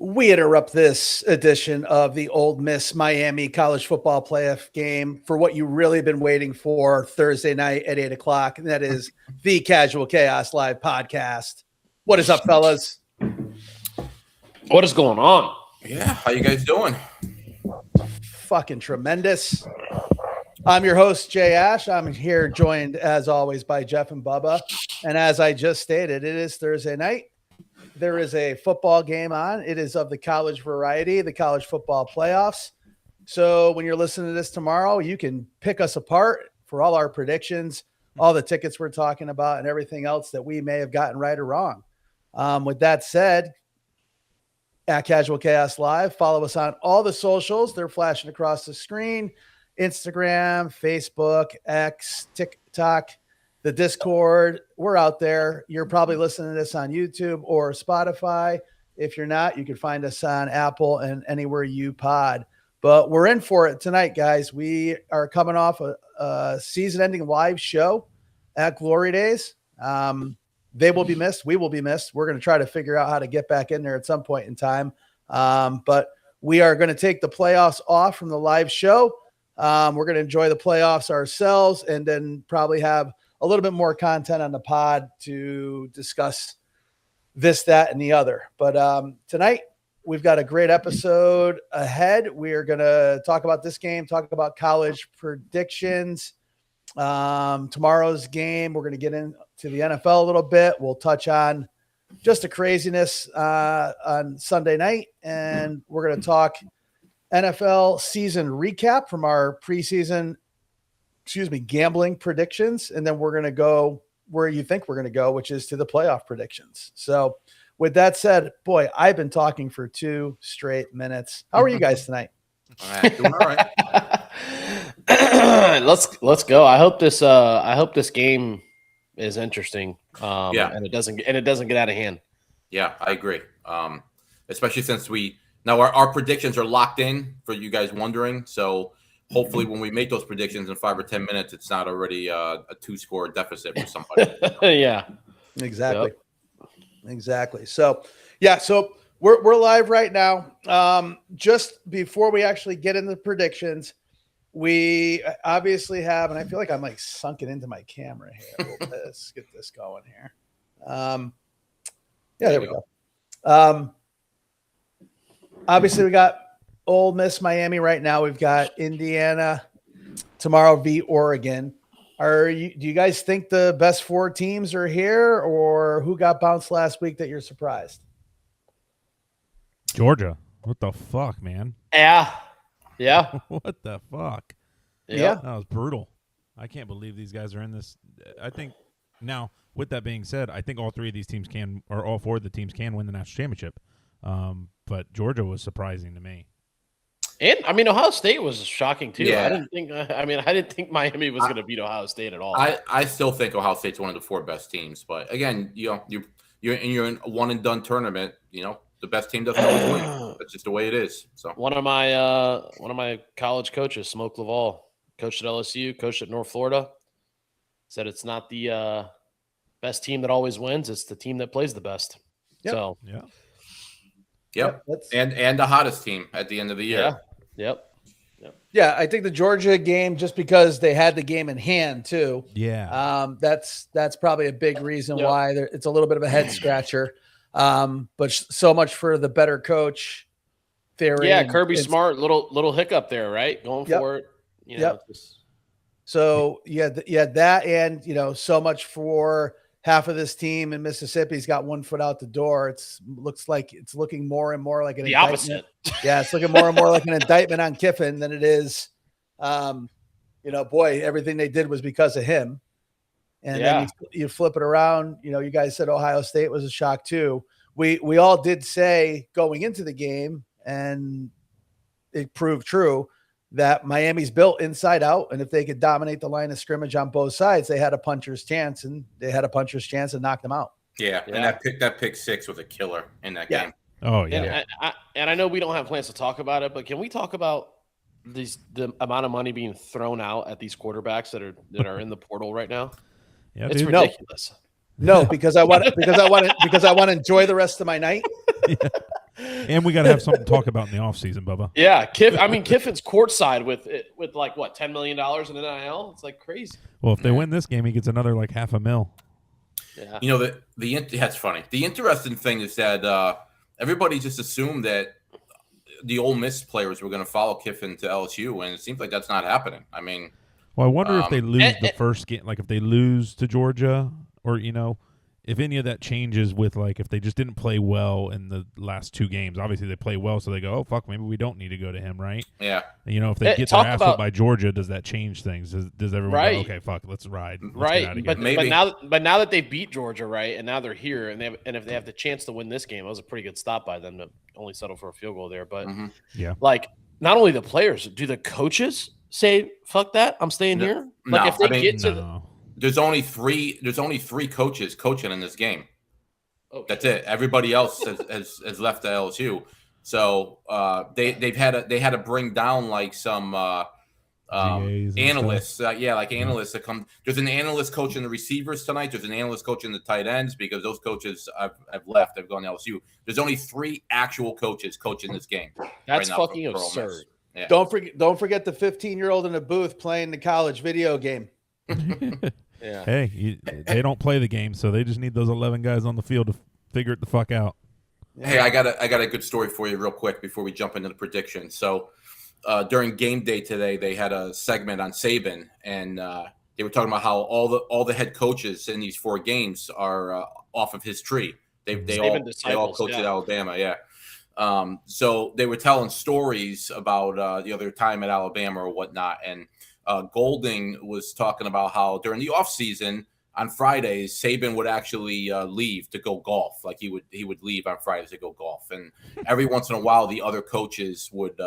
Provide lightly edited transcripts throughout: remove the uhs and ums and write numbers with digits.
We interrupt this edition of the Ole Miss Miami college football playoff game for what you've really been waiting for Thursday night at 8 o'clock, and that is the Casual Chaos Live podcast. What is up, fellas? What is going on? Yeah, how you guys doing? Fucking tremendous. I'm your host, Jay Ash. I'm here joined, as always, by Jeff and Bubba. And as I just stated, it is Thursday night. There is a football game on. It is of the college variety, the college football playoffs. So when you're listening to this tomorrow, you can pick us apart for all our predictions, all the tickets we're talking about, and everything else that we may have gotten right or wrong. With that said, at Casual Chaos Live, follow us on all the socials. They're flashing across the screen: Instagram, Facebook, X, TikTok, the Discord. We're out there. You're probably listening to this on YouTube or Spotify. If you're not, you can find us on Apple and anywhere you pod. But we're in for it tonight, guys. We are coming off a season-ending live show at Glory Days. They will be missed. We will be missed. We're going to try to figure out how to get back in there at some point in time. But we are going to take the playoffs off from the live show. We're going to enjoy the playoffs ourselves and then probably have a little bit more content on the pod to discuss this, that, and the other. But tonight we've got a great episode ahead. We are going to talk about this game, talk about college predictions. Tomorrow's game, we're going to get into the NFL a little bit. We'll touch on just the craziness on Sunday night, and we're going to talk NFL season recap from our preseason, gambling predictions. And then we're going to go where you think we're going to go, which is to the playoff predictions. So with that said, boy, I've been talking for 2 straight minutes. How are you guys tonight? Doing all right. Let's go. I hope this game is interesting. And it doesn't get out of hand. Yeah, I agree. Especially since our predictions are locked in for you guys wondering. So hopefully when we make those predictions in 5 or 10 minutes, it's not already a 2-score deficit for somebody. Yeah, exactly. Yep. Exactly. So we're live right now. Just before we actually get into the predictions, we obviously have, and I feel like I'm like sunken into my camera here. Let's get this going here. There we go. Obviously we got Ole Miss Miami right now. We've got Indiana tomorrow v. Oregon. Do you guys think the best 4 teams are here, or who got bounced last week that you're surprised? Georgia. What the fuck, man? Yeah. What the fuck? Yeah. That was brutal. I can't believe these guys are in this. I think now, with that being said, I think all 3 of these teams all 4 of the teams can win the national championship. But Georgia was surprising to me. And I mean, Ohio State was shocking too. Yeah. I didn't think Miami was going to beat Ohio State at all. I still think Ohio State's one of the 4 best teams, but again, you're in a one and done tournament. The best team doesn't always win. That's just the way it is. So one of my college coaches, Smoke Laval, coached at LSU, coached at North Florida, said it's not the best team that always wins; it's the team that plays the best. Yep. So Yep. And the hottest team at the end of the year. Yep. Yeah, I think the Georgia game, just because they had the game in hand too. Yeah. That's probably a big reason why it's a little bit of a head scratcher. But so much for the better coach theory. Yeah, Kirby Smart, little hiccup there, right? Going for it. So that, and so much for half of this team in Mississippi's got 1 foot out the door. It's looking more and more like an indictment. Opposite. Yeah, it's looking more and more like an indictment on Kiffin than it is. Everything they did was because of him. And then you flip it around. You guys said Ohio State was a shock too. We all did say going into the game, and it proved true, that Miami's built inside out, and if they could dominate the line of scrimmage on both sides, they had a puncher's chance, and knocked them out. Yeah. And that pick 6 was a killer in that game. Oh yeah. And I know we don't have plans to talk about it, but can we talk about the amount of money being thrown out at these quarterbacks that are in the portal right now? Yeah, it's dude. ridiculous. No, because I want to enjoy the rest of my night. And we got to have something to talk about in the offseason, Bubba. Yeah, Kiffin's courtside with like what, $10 million in NIL. It's like crazy. Well, if they win this game, he gets another like $500,000. Yeah, You know, that's funny. The interesting thing is that everybody just assumed that the Ole Miss players were going to follow Kiffin to LSU, and it seems like that's not happening. I mean, Well, I wonder if they lose the first game, like if they lose to Georgia, or if any of that changes with like if they just didn't play well in the last two games. Obviously, they play well, so they go, "Oh fuck, maybe we don't need to go to him," right? yeah. And, if they get their ass whipped by Georgia, does that change things? Does everyone go, "Okay, fuck, let's ride, let's get out of here"? But now that they beat Georgia, right, and now they're here, and if they have the chance to win this game, it was a pretty good stop by them to only settle for a field goal there. But yeah, like not only the players, do the coaches say, "Fuck that, I'm staying here"? Like if they get to there's only three coaches coaching in this game. Okay. That's it. Everybody else has left the LSU. So they had to bring down like some analysts. Analysts that come. There's an analyst coaching the receivers tonight. There's an analyst coaching the tight ends because those coaches have left. They've gone to LSU. There's only 3 actual coaches coaching this game. That's right now fucking for absurd. Yeah. Don't forget the 15-year-old in a booth playing the college video game. Yeah. Hey, they don't play the game, so they just need those 11 guys on the field to figure it the fuck out. Hey, I got a good story for you real quick before we jump into the predictions. So during game day today, they had a segment on Saban, and they were talking about how all the head coaches in these 4 games are off of his tree. They all coach at Alabama, yeah. So they were telling stories about the other time at Alabama or whatnot, and Golding was talking about how during the offseason on Fridays, Saban would actually leave to go golf. Like he would leave on Fridays to go golf, and every once in a while, the other coaches would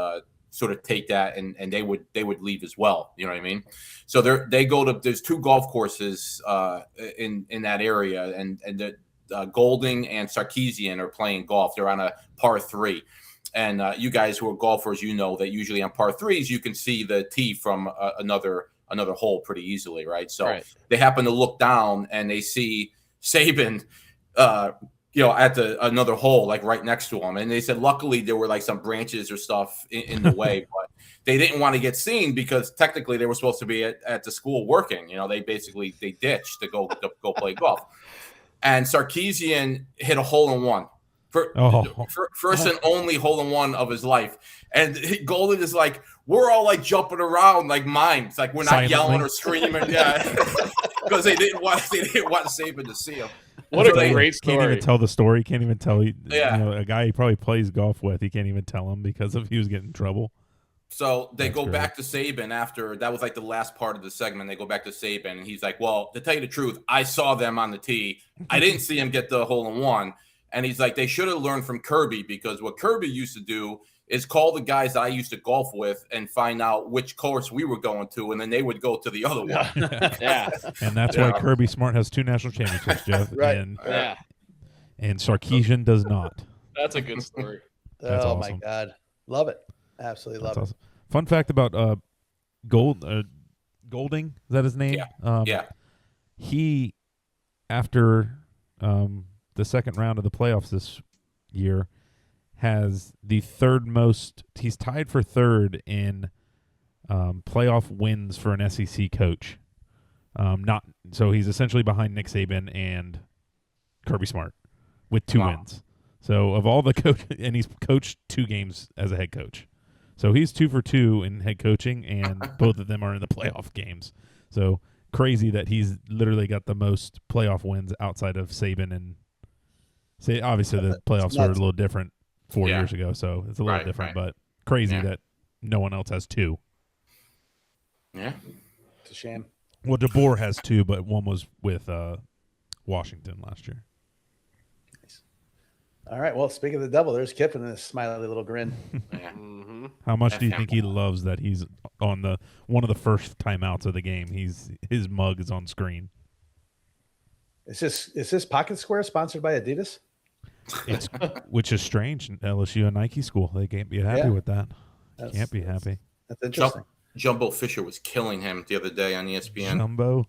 sort of take that and they would leave as well. You know what I mean? So there's 2 golf courses in that area, and the Golding and Sarkeesian are playing golf. They're on a par 3. And you guys who are golfers, that usually on par 3s, you can see the tee from another hole pretty easily, right? So They happen to look down and they see Saban, at another hole, like right next to them. And they said, luckily there were like some branches or stuff in the way, but they didn't want to get seen because technically they were supposed to be at the school working. They ditched to go play golf. And Sarkeesian hit a hole-in-one. First and only hole-in-one of his life. And Golden is like, we're all like jumping around like mimes. Like we're not silently yelling or screaming. Yeah. Because they didn't want Saban to see him. What a great story. Can't even tell the story. Can't even tell Yeah. A guy he probably plays golf with. He can't even tell him because he was getting in trouble. So they go back to Saban after that was like the last part of the segment. They go back to Saban and he's like, well, to tell you the truth, I saw them on the tee. I didn't see him get the hole-in-one. And he's like, they should have learned from Kirby because what Kirby used to do is call the guys that I used to golf with and find out which course we were going to, and then they would go to the other one. Yeah. And that's why Kirby Smart has 2 national championships, Jeff. Right. And Sarkeesian does not. That's a good story. That's oh awesome. my God. Love it. Absolutely love it. Awesome. Fun fact about Golding, is that his name? Yeah. He, after the second round of the playoffs this year, has the third most. He's tied for third in playoff wins for an SEC coach. So he's essentially behind Nick Saban and Kirby Smart with 2 wins. So of all the coach, and he's coached 2 games as a head coach. So he's 2 for 2 in head coaching, and both of them are in the playoff games. So crazy that he's literally got the most playoff wins outside of Saban and. Say obviously the playoffs were a little different 4 years ago, so it's a little different, but crazy that no one else has 2. Yeah, It's a shame. Well, DeBoer has 2, but one was with Washington last year. Nice. All right. Well, speaking of the devil, there's Kiffin and his smiley little grin. Mm-hmm. How much do you think he loves that he's on one of the first timeouts of the game? His mug is on screen. Is this Pocket Square sponsored by Adidas? Which is strange. LSU and Nike school. They can't be happy with that. Can't be happy. That's interesting. Jumbo Fisher was killing him the other day on ESPN. Jumbo.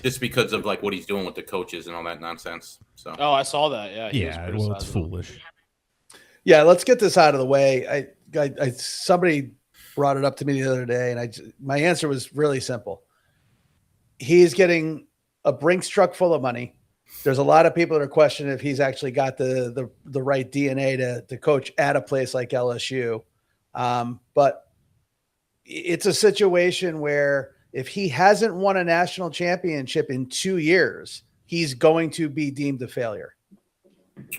Just because of like what he's doing with the coaches and all that nonsense. So. Oh, I saw that. Yeah. Yeah. Well, it's foolish. Yeah, let's get this out of the way. I somebody brought it up to me the other day, and my answer was really simple. He's getting a Brinks truck full of money. There's a lot of people that are questioning if he's actually got the right DNA to coach at a place like LSU. But it's a situation where if he hasn't won a national championship in 2 years, he's going to be deemed a failure.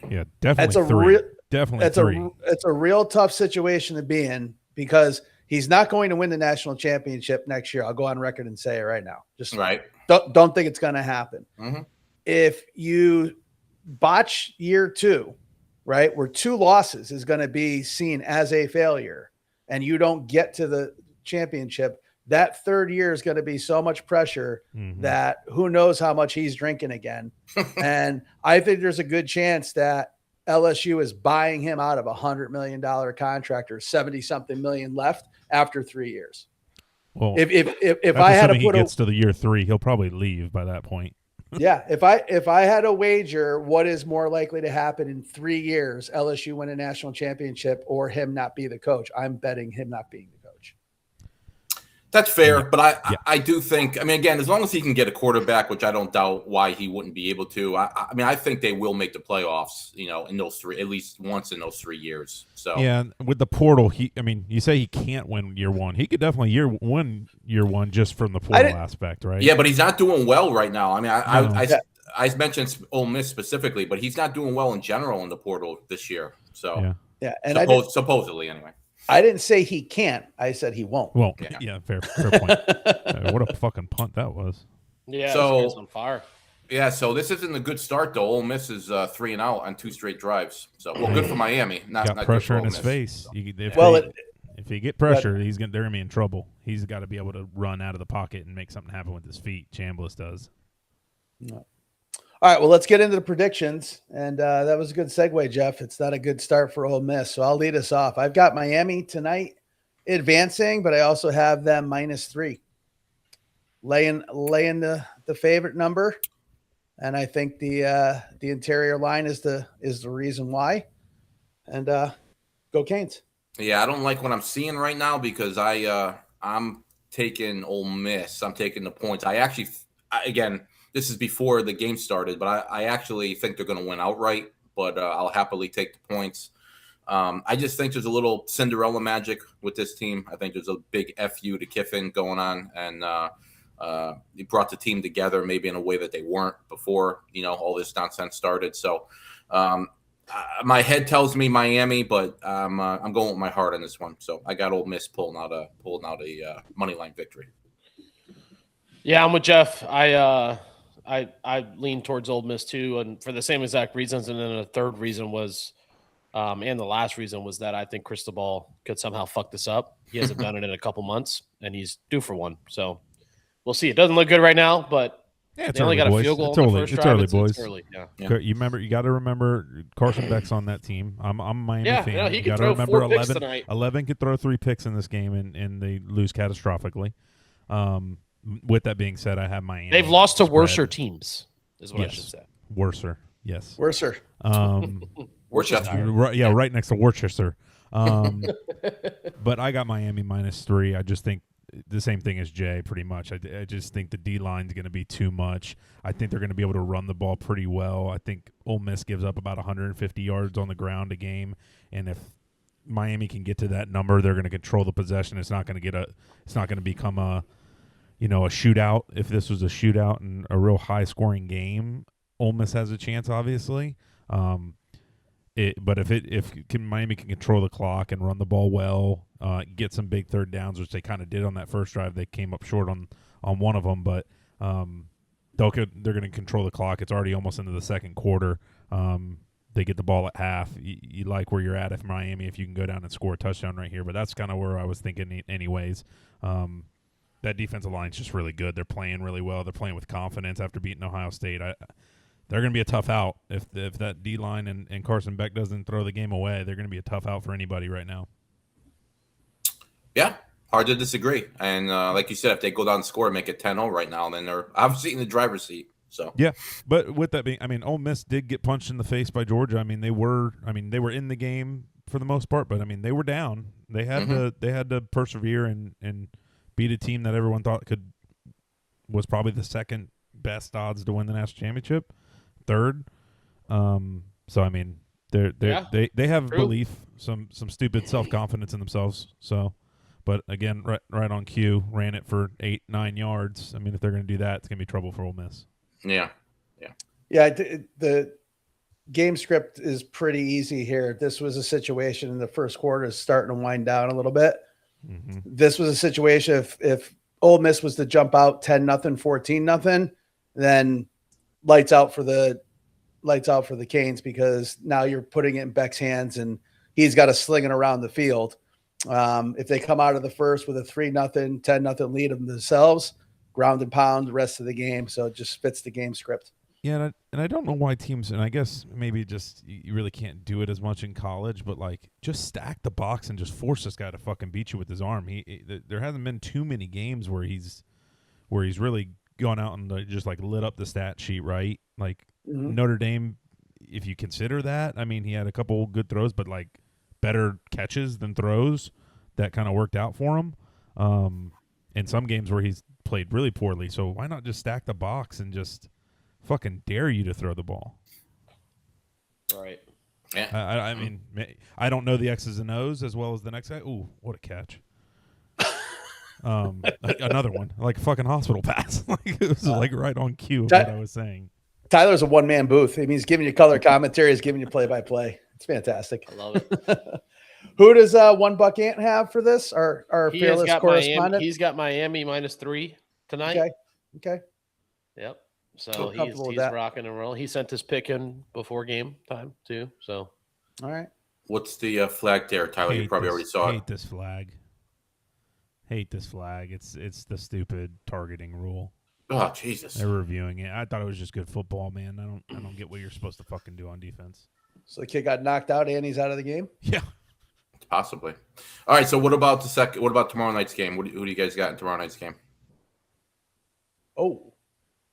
Yeah, definitely three. It's a real tough situation to be in because he's not going to win the national championship next year. I'll go on record and say it right now. Just Right. Don't think it's going to happen. Mm-hmm. If you botch year 2, right, where 2 losses is going to be seen as a failure, and you don't get to the championship, that 3rd year is going to be so much pressure that who knows how much he's drinking again. And I think there's a good chance that LSU is buying him out of $100 million contract or 70-something million left after 3 years. Well, if I had to put he gets to the year 3, he'll probably leave by that point. Yeah, if I had a wager, what is more likely to happen in 3 years? LSU win a national championship or him not be the coach? I'm betting him not being the coach. That's fair, but I do think, I mean, again, as long as he can get a quarterback, which I don't doubt why he wouldn't be able to. I mean, I think they will make the playoffs, in those 3, at least once in those 3 years. So yeah, with the portal, you say he can't win year 1. He could definitely win year 1 just from the portal aspect, right? Yeah, but he's not doing well right now. I mean, I mentioned Ole Miss specifically, but he's not doing well in general in the portal this year. So yeah, and supposedly anyway. I didn't say he can't. I said he won't. Well, yeah fair point. What a fucking punt that was. Yeah, so it's on fire. Yeah, so this isn't a good start though. Ole Miss is 3-0 on 2 straight drives. So good for Miami. Not pressure in his face. If he get pressure, they're gonna be in trouble. He's got to be able to run out of the pocket and make something happen with his feet. Chambliss does. No. All right, well, let's get into the predictions. And that was a good segue, Jeff. It's not a good start for Ole Miss, so I'll lead us off. I've got Miami tonight advancing, but I also have them -3. Laying the favorite number, and I think the interior line is the reason why. And go Canes. Yeah, I don't like what I'm seeing right now because I'm taking Ole Miss. I'm taking the points. Again, this is before the game started, but I actually think they're going to win outright, but I'll happily take the points. I just think there's a little Cinderella magic with this team. I think there's a big FU to Kiffin going on, and he brought the team together maybe in a way that they weren't before, all this nonsense started. So my head tells me Miami, but I'm going with my heart on this one. So I got Ole Miss pulling out a money line victory. Yeah, I'm with Jeff. I lean towards Ole Miss too, and for the same exact reasons. And then the third reason was, and the last reason was that I think Cristobal could somehow fuck this up. He hasn't done it in a couple months, and he's due for one. So we'll see. It doesn't look good right now, but they only got a field goal in the first drive. It's early, boys. It's early, yeah. You got to remember Carson Beck's on that team. I'm a Miami fan. Yeah, he you could got to throw remember 4 picks tonight. 11 could throw 3 picks in this game, and they lose catastrophically. With that being said, I have Miami. They've lost to worser teams, is what I should say. Worser, yes. Worser. Worcester. Right next to Worcester. But I got Miami -3. I just think the same thing as Jay, pretty much. I just think the D-line is going to be too much. I think they're going to be able to run the ball pretty well. I think Ole Miss gives up about 150 yards on the ground a game, and if Miami can get to that number, they're going to control the possession. It's not going to become a shootout. If this was a shootout and a real high-scoring game, Ole Miss has a chance, obviously. But if Miami can control the clock and run the ball well, get some big third downs, which they kind of did on that first drive, they came up short on one of them. But they're going to control the clock. It's already almost into the second quarter. They get the ball at half. You like where you're at if Miami, if you can go down and score a touchdown right here. But that's kind of where I was thinking anyways. That defensive line's just really good. They're playing really well. They're playing with confidence after beating Ohio State. They're going to be a tough out. If that D-line and Carson Beck doesn't throw the game away, they're going to be a tough out for anybody right now. Yeah, hard to disagree. And like you said, if they go down and score and make it 10-0 right now, then they're obviously in the driver's seat. So Yeah, but with that being, I mean, Ole Miss did get punched in the face by Georgia. I mean, they were in the game for the most part, but I mean, they were down. They had to persevere and beat a team that everyone thought was probably the second best odds to win the national championship, third. So I mean, they have true. belief, some stupid self-confidence in themselves. So, but again, right on cue, ran it for 8-9 yards. I mean, if they're going to do that, it's going to be trouble for Ole Miss. Yeah. The game script is pretty easy here. This was a situation in the first quarter is starting to wind down a little bit. Mm-hmm. This was a situation if Ole Miss was to jump out 10-0, 14-0, then lights out for the Canes, because now you're putting it in Beck's hands and he's got to sling it around the field. If they come out of the first with a 3-0, 10-0 lead of themselves, ground and pound the rest of the game. So it just fits the game script. Yeah, and I don't know why teams, and I guess maybe just you really can't do it as much in college, but like just stack the box and just force this guy to fucking beat you with his arm. There hasn't been too many games where he's really gone out and just like lit up the stat sheet, right? Like Notre Dame, if you consider that, I mean, he had a couple good throws, but like better catches than throws that kind of worked out for him. In some games where he's played really poorly, so why not just stack the box and just fucking dare you to throw the ball? Right. yeah. I mean, I don't know the X's and O's as well as the next guy. Ooh, what a catch! Another one, like a fucking hospital pass. Like it was like right on cue of what I was saying. Tyler's a one-man booth. I mean, he's giving you color commentary. He's giving you play-by-play. It's fantastic. I love it. Who does One Buck Ant have for this? Our He has fearless got correspondent. Miami. He's got Miami -3 tonight. Okay. Yep. So Feel he's comfortable with that. rocking and rolling. He sent his pick in before game time too. So All right. What's the flag there, Tyler? You probably already saw it. Hate this flag. It's the stupid targeting rule. Oh, Jesus. They're reviewing it. I thought it was just good football, man. I don't get what you're supposed to fucking do on defense. So the kid got knocked out and he's out of the game? Yeah. Possibly. All right, so what about what about tomorrow night's game? Who do you guys got in tomorrow night's game? Oh.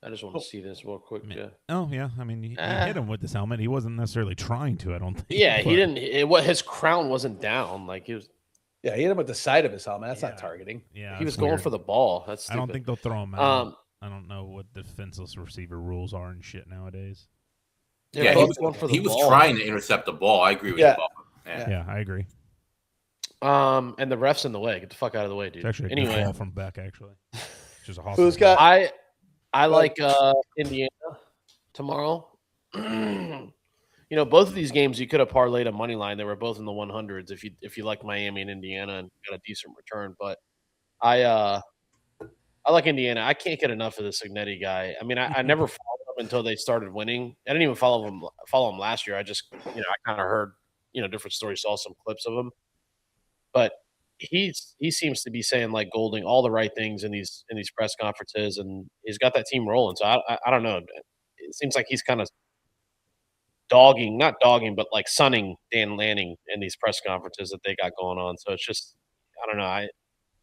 I just want to see this real quick. Oh, yeah. I mean, he hit him with this helmet. He wasn't necessarily trying to, I don't think. Yeah, he but- didn't. His crown wasn't down. Like he was. Yeah, he hit him with the side of his helmet. That's not Yeah. targeting. Yeah, He was it's going weird. for the ball. That's I stupid. don't think they'll throw him out. I don't know what defenseless receiver rules are and shit nowadays. Yeah, both going for the he was ball. trying to intercept the ball. I agree with Yeah. you, Bob. Yeah. Yeah, I agree. And the ref's in the way. Get the fuck out of the way, dude. It's actually a good Anyway, ball from Beck, actually. Which is a hospital. Who's got I like Indiana tomorrow. Both of these games you could have parlayed a money line. They were both in the 100s if you like Miami and Indiana and got a decent return. But I like Indiana. I can't get enough of the Signetti guy. I mean, I never followed him until they started winning. I didn't even follow him last year. I just I kind of heard different stories, saw some clips of him. But he seems to be saying like Golding all the right things in these press conferences, and he's got that team rolling. So I don't know. It seems like he's kind of not dogging, but like sunning Dan Lanning in these press conferences that they got going on. So it's just I don't know.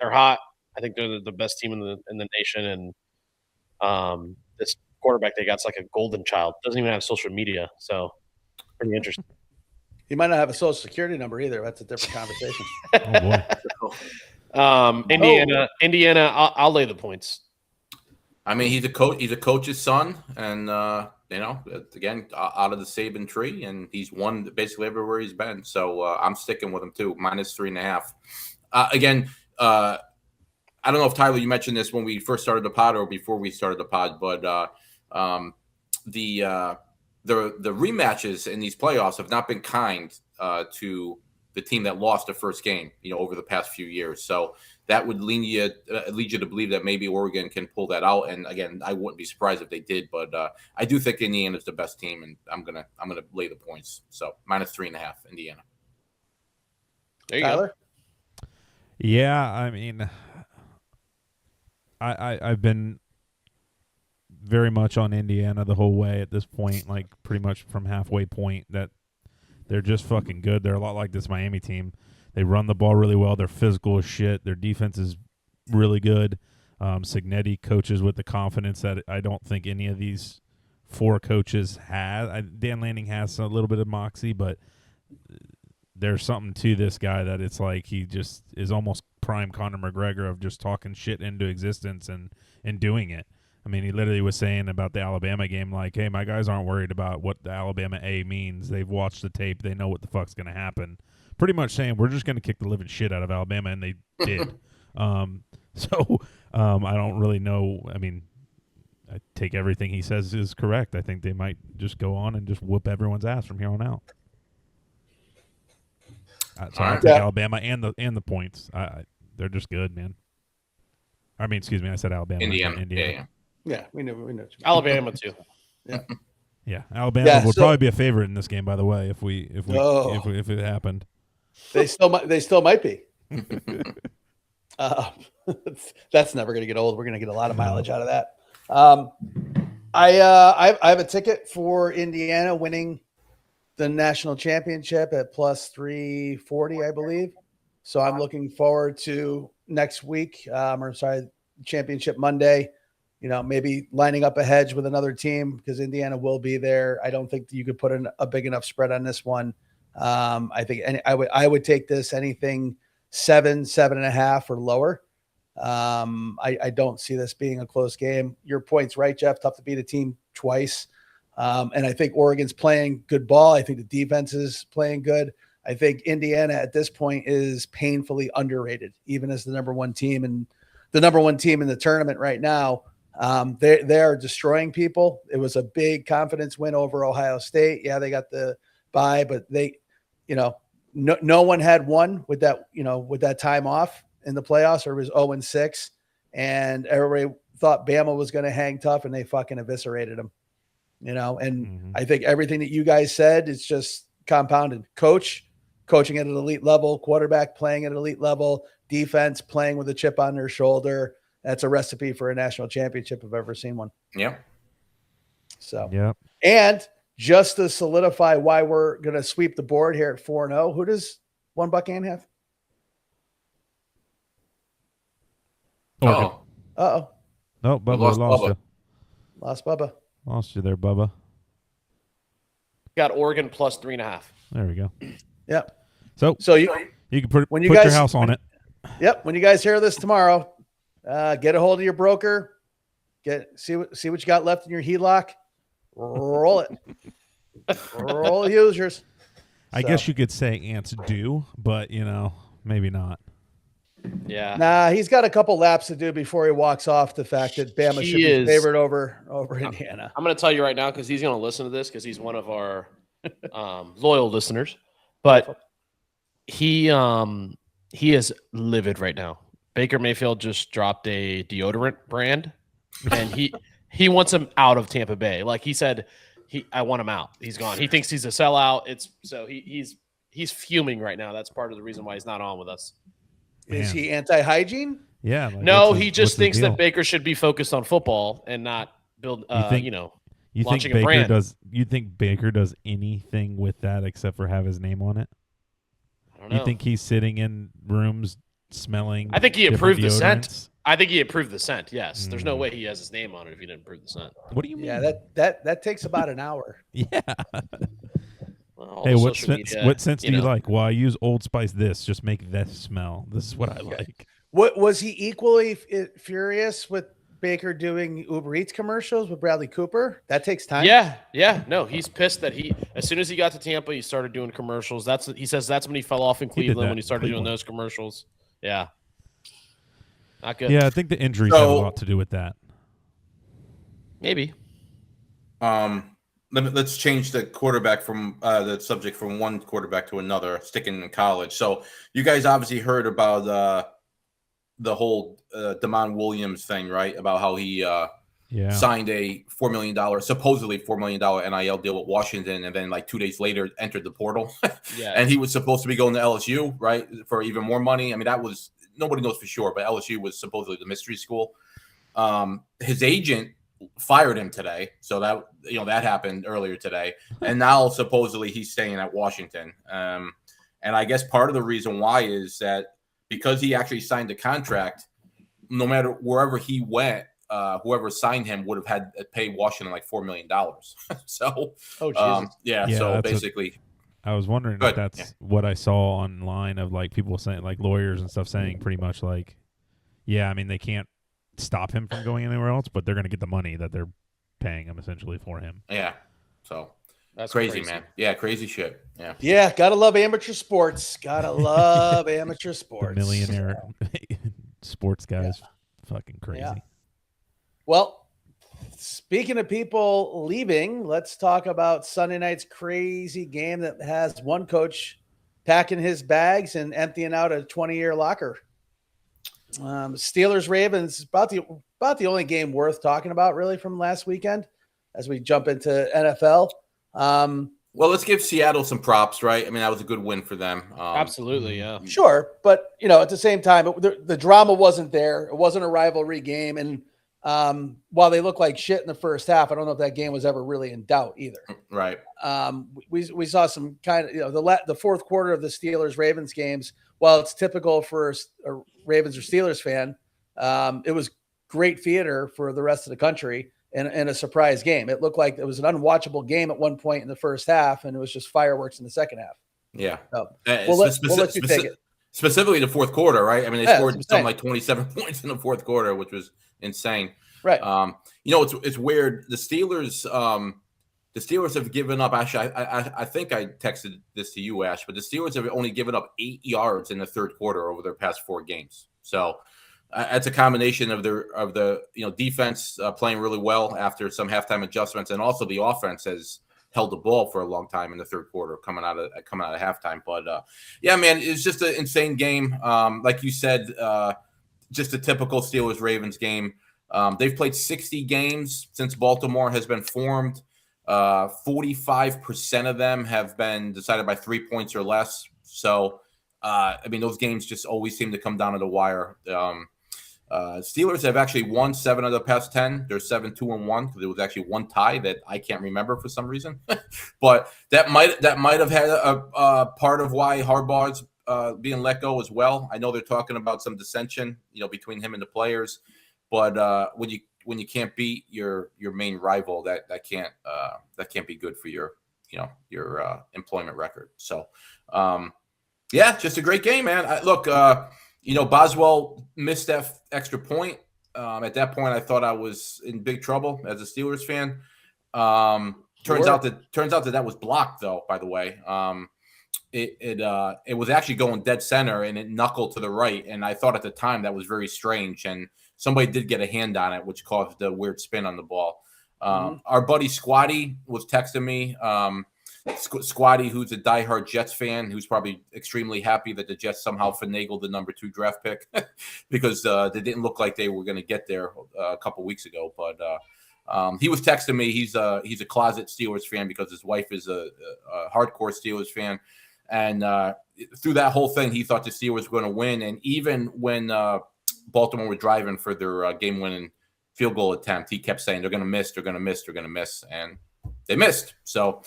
They're hot. I think they're the best team in the nation, and this quarterback they got's like a golden child. Doesn't even have social media, so pretty interesting. he might not have a social security number either. That's a different conversation. Oh, boy. Indiana. I'll lay the points. I mean, he's a coach. He's a coach's son, and again, out of the Saban tree, and he's won basically everywhere he's been. So I'm sticking with him too. -3.5. Again, I don't know if Tyler, you mentioned this when we first started the pod or before we started the pod, but the rematches in these playoffs have not been kind to the team that lost the first game, over the past few years. So that would lead you to believe that maybe Oregon can pull that out. And again, I wouldn't be surprised if they did, but I do think Indiana's the best team, and I'm gonna lay the points. So -3.5, Indiana. There you Tyler? go. Yeah, I mean, I've been very much on Indiana the whole way at this point, like pretty much from halfway point, that they're just fucking good. They're a lot like this Miami team. They run the ball really well. They're physical as shit. Their defense is really good. Signetti coaches with the confidence that I don't think any of these four coaches had. Dan Lanning has a little bit of moxie, but there's something to this guy that it's like he just is almost prime Conor McGregor of just talking shit into existence and doing it. I mean, he literally was saying about the Alabama game, like, hey, my guys aren't worried about what the Alabama A means. They've watched the tape. They know what the fuck's going to happen. Pretty much saying we're just going to kick the living shit out of Alabama, and they did. I don't really know. I mean, I take everything he says is correct. I think they might just go on and just whoop everyone's ass from here on out. So I'll take Alabama and the points. They're just good, man. I mean, excuse me, I said Alabama. Indiana. Yeah, we know. Alabama too. Yeah, Alabama would probably be a favorite in this game. By the way, if it happened, they still might be. That's never going to get old. We're going to get a lot of mileage out of that. I have a ticket for Indiana winning the national championship at plus 340, I believe. So I'm looking forward to next week. Championship Monday. Maybe lining up a hedge with another team because Indiana will be there. I don't think you could put in a big enough spread on this one. I think I would take this anything 7.5 or lower. I don't see this being a close game. Your point's right, Jeff. Tough to beat a team twice. And I think Oregon's playing good ball. I think the defense is playing good. I think Indiana at this point is painfully underrated, even as the number one team in the tournament right now. They are destroying people. It was a big confidence win over Ohio State. Yeah, they got the bye, but no one had won with that time off in the playoffs, or it was 0-6, and everybody thought Bama was going to hang tough, and they fucking eviscerated them. I think everything that you guys said is just compounded. Coaching at an elite level, quarterback playing at an elite level, defense playing with a chip on their shoulder. That's a recipe for a national championship if I've ever seen one. Yeah. So, yeah. And just to solidify why we're going to sweep the board here at 4-0, who does $1 have? Oh. Uh-oh. No, Bubba lost you. Lost Bubba. Lost you there, Bubba. Got Oregon plus 3.5. There we go. Yep. So you can put your house on it. Yep. When you guys hear this tomorrow, get a hold of your broker. See what you got left in your HELOC. Roll it. Roll the Hoosiers. I guess you could say ants do, but maybe not. Yeah. Nah, he's got a couple laps to do before he walks off the fact that Bama should be favored over Indiana. I'm going to tell you right now because he's going to listen to this because he's one of our loyal listeners. But he is livid right now. Baker Mayfield just dropped a deodorant brand, and he wants him out of Tampa Bay. Like he said, I want him out. He's gone. He thinks he's a sellout. He's fuming right now. That's part of the reason why he's not on with us. Man. Is he anti-hygiene? Yeah. No, he just thinks that Baker should be focused on football and not build. Launching a brand. You think Baker does anything with that except for have his name on it? I don't know. You think he's sitting in rooms smelling? I think he approved the scent. deodorants? I think he approved the scent. Yes, there's no way he has his name on it if he didn't approve the scent. What do you mean? Yeah, that takes about an hour. Yeah. Well, Hey, what scent do you like? Well, I use Old Spice. Just make this smell. This is what I like. What was he equally furious with Baker doing Uber Eats commercials with Bradley Cooper? That takes time. Yeah. No, he's pissed that as soon as he got to Tampa, he started doing commercials. He says that's when he fell off in Cleveland when he started doing those commercials. Yeah. Not good. Yeah, I think the injuries have a lot to do with that. Maybe. Let's change the quarterback from the subject from one quarterback to another, sticking in college. So you guys obviously heard about the whole Damon Williams thing, right? About how he signed a supposedly $4 million NIL deal with Washington, and then like 2 days later entered the portal. Yeah. And he was supposed to be going to LSU, right, for even more money. I mean, that was nobody knows for sure, but LSU was supposedly the mystery school. His agent fired him today, so that happened earlier today, and now supposedly he's staying at Washington. And I guess part of the reason why is that because he actually signed a contract, no matter wherever he went, whoever signed him would have had to pay Washington like $4 million. So, Oh, Jesus. yeah. Yeah, So that's basically, I was wondering Good, if that's what I saw online of like people saying, like lawyers and stuff saying pretty much like, yeah, I mean they can't stop him from going anywhere else, but they're going to get the money that they're paying him essentially for him. yeah. So That's crazy, man. Yeah, crazy shit. Yeah. Yeah, gotta love amateur sports. Gotta love amateur The sports. millionaire sports guys, fucking crazy. Yeah. Well, speaking of people leaving, let's talk about Sunday night's crazy game that has one coach packing his bags and emptying out a 20-year locker. Steelers Ravens, about the only game worth talking about really from last weekend as we jump into NFL. Well, let's give Seattle some props, right? I mean, that was a good win for them. Absolutely, yeah. Sure, but at the same time, the drama wasn't there. It wasn't a rivalry game, and while they looked like shit in the first half, I don't know if that game was ever really in doubt either. Right. We saw some kind of the fourth quarter of the Steelers Ravens games. While it's typical for a Ravens or Steelers fan, it was great theater for the rest of the country. In a surprise game. It looked like it was an unwatchable game at one point in the first half, and it was just fireworks in the second half. Yeah. So we'll let you take it. Specifically the fourth quarter, right? I mean, they scored something insane. like 27 points in the fourth quarter, which was insane. Right. It's weird. The Steelers have given up. Actually, I think I texted this to you, Ash, but the Steelers have only given up 8 yards in the third quarter over their past 4 games. So that's a combination of the defense playing really well after some halftime adjustments, and also the offense has held the ball for a long time in the third quarter coming out of halftime. But yeah, man, it's just an insane game. Like you said, just a typical Steelers Ravens game. They've played 60 games since Baltimore has been formed. 45% of them have been decided by 3 points or less. So I mean, those games just always seem to come down to the wire. Steelers have actually won 7 of the past 10. They're 7-2-1 because there was actually one tie that I can't remember for some reason. But that might have had a part of why Harbaugh's being let go as well. I know they're talking about some dissension, between him and the players. But when you can't beat your main rival, that can't be good for your employment record. So yeah, just a great game, man. Boswell missed that extra point. At that point, I thought I was in big trouble as a Steelers fan. Turns out that was blocked, though. By the way, it was actually going dead center and it knuckled to the right. And I thought at the time that was very strange. And somebody did get a hand on it, which caused a weird spin on the ball. Our buddy Squatty was texting me. Squatty, who's a diehard Jets fan, who's probably extremely happy that the Jets somehow finagled the number 2 draft pick because they didn't look like they were going to get there a couple weeks ago. But he was texting me. He's a closet Steelers fan because his wife is a hardcore Steelers fan. And through that whole thing, he thought the Steelers were going to win. And even when Baltimore were driving for their game-winning field goal attempt, he kept saying, they're going to miss, they're going to miss, they're going to miss. And they missed. So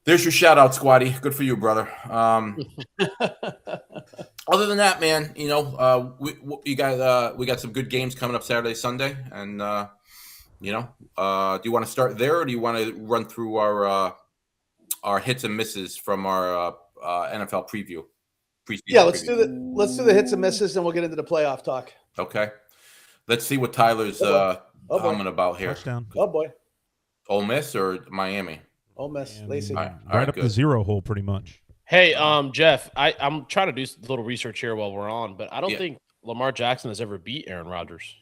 there's your shout out, Squatty. Good for you, brother. Other than that, man, we got some good games coming up Saturday, Sunday, and do you want to start there, or do you want to run through our hits and misses from our NFL preview? Yeah, let's do the hits and misses, and we'll get into the playoff talk. Okay, let's see what Tyler's humming about here. Touchdown. Oh boy, Ole Miss or Miami? Ole Miss, And Lacey. All right up the zero hole, pretty much. Hey, Jeff, I'm trying to do a little research here while we're on, but I don't think Lamar Jackson has ever beat Aaron Rodgers.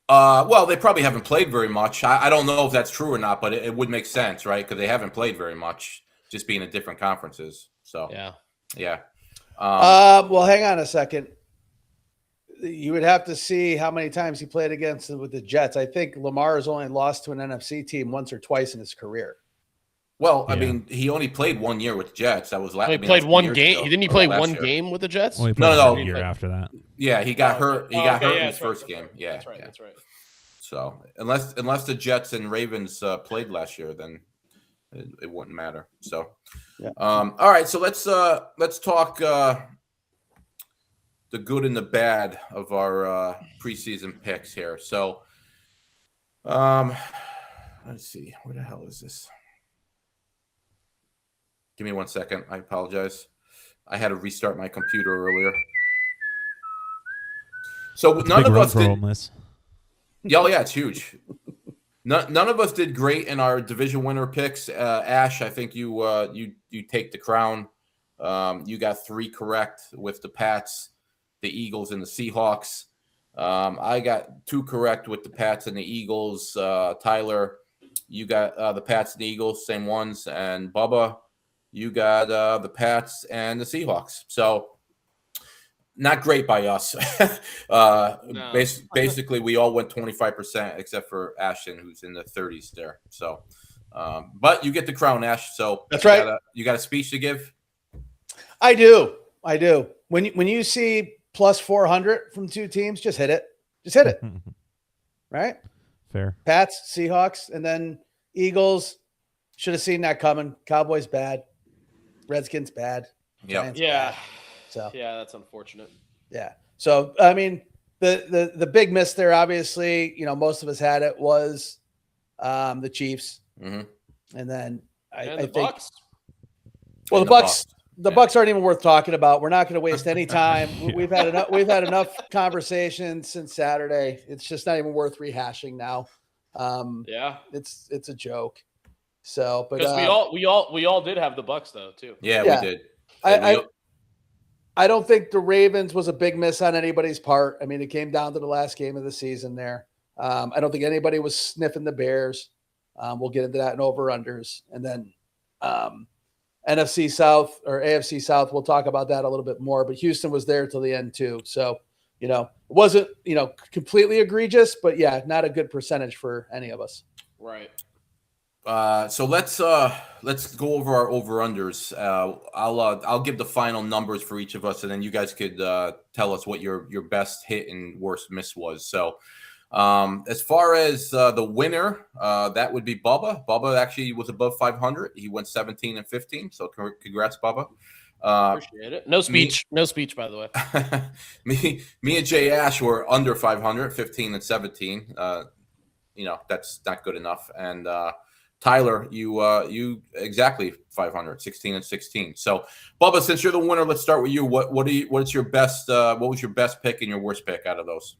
Well, they probably haven't played very much. I don't know if that's true or not, but it would make sense, right? Because they haven't played very much, just being in different conferences. So yeah. Well, hang on a second. You would have to see how many times he played against with the Jets. I think Lamar has only lost to an NFC team once or twice in his career. Well, I mean, he only played 1 year with the Jets. That was last. He played one game. Didn't he play one game with the Jets? Well, No. A year after that. Yeah, he got hurt. He got hurt in his right, first game. Yeah, that's right. yeah. That's right. So unless the Jets and Ravens played last year, then it wouldn't matter. So, yeah. All right. So let's talk the the good and the bad of our preseason picks here. So, let's see. Where the hell is this? Give me 1 second. I apologize. I had to restart my computer earlier. So That's a none big of run us for Ole did. Miss. Oh yeah, it's huge. None of us did great in our division winner picks. Ash, I think you take the crown. You got 3 correct with the Pats, the Eagles, and the Seahawks. I got 2 correct with the Pats and the Eagles. Tyler, you got the Pats and the Eagles, same ones. And Bubba, you got the Pats and the Seahawks. So not great by us. No. Basically, we all went 25%, except for Ashton, who's in the 30s there. So, but you get the crown, Ash. So That's right. You got a speech to give? I do. When you see plus 400 from 2 teams, just hit it. Right? Fair. Pats, Seahawks, and then Eagles. Should have seen that coming. Cowboys bad. Redskins bad. Yep. Giants Yeah. bad. So Yeah, that's unfortunate. yeah. So I mean, the big miss there, obviously, most of us had it, was the Chiefs, Mm-hmm. and then I the think Bucks. well, And the Bucks. The Yeah. Bucks aren't even worth talking about. We're not going to waste any time. We've had enough conversations since Saturday. It's just not even worth rehashing now. Yeah, It's a joke. So, but because we all did have the Bucks though too. Yeah, Yeah. we did. I don't think the Ravens was a big miss on anybody's part. I mean, it came down to the last game of the season there. I don't think anybody was sniffing the Bears. We'll get into that in over-unders. And then NFC South or AFC South, we'll talk about that a little bit more. But Houston was there till the end too. So, it wasn't, completely egregious, but yeah, not a good percentage for any of us. Right. So let's go over our over-unders. I'll give the final numbers for each of us, and then you guys could tell us what your best hit and worst miss was. So as far as the winner, that would be Bubba. Bubba actually was above 500. He went 17-15. So congrats, Bubba. Appreciate it. No speech, by the way. me and Jay Ash were under 500, 15-17. That's not good enough. And Tyler, you exactly 500, 16-16. So, Bubba, since you're the winner, let's start with you. What was your best pick and your worst pick out of those?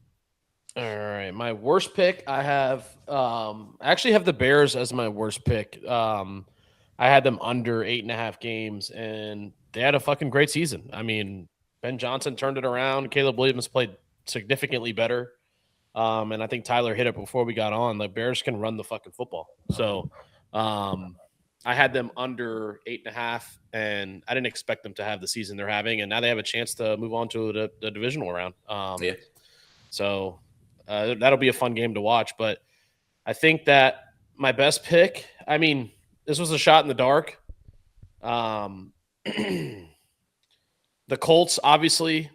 All right, my worst pick, I have I actually have the Bears as my worst pick. I had them under 8.5 games, and they had a fucking great season. I mean, Ben Johnson turned it around. Caleb Williams played significantly better. And I think Tyler hit it before we got on. The Bears can run the fucking football. So I had them under 8.5, and I didn't expect them to have the season they're having. And now they have a chance to move on to the divisional round. So that'll be a fun game to watch. But I think that my best pick, I mean, this was a shot in the dark. The Colts, obviously,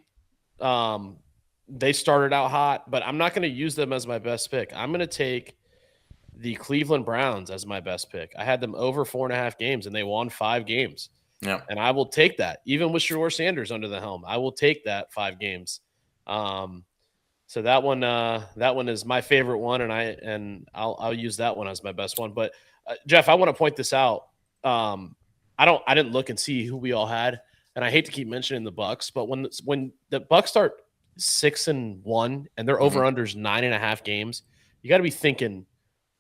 they started out hot, but I'm not going to use them as my best pick. I'm going to take the Cleveland Browns as my best pick. I had them over 4.5 games, and they won 5 games. Yeah. And I will take that, even with Shedeur Sanders under the helm. I will take that 5 games. So that one is my favorite one, and I'll use that one as my best one. But Jeff, I want to point this out. I didn't look and see who we all had, and I hate to keep mentioning the Bucks, but when the Bucks start 6-1 and their over-unders 9.5 games, you got to be thinking,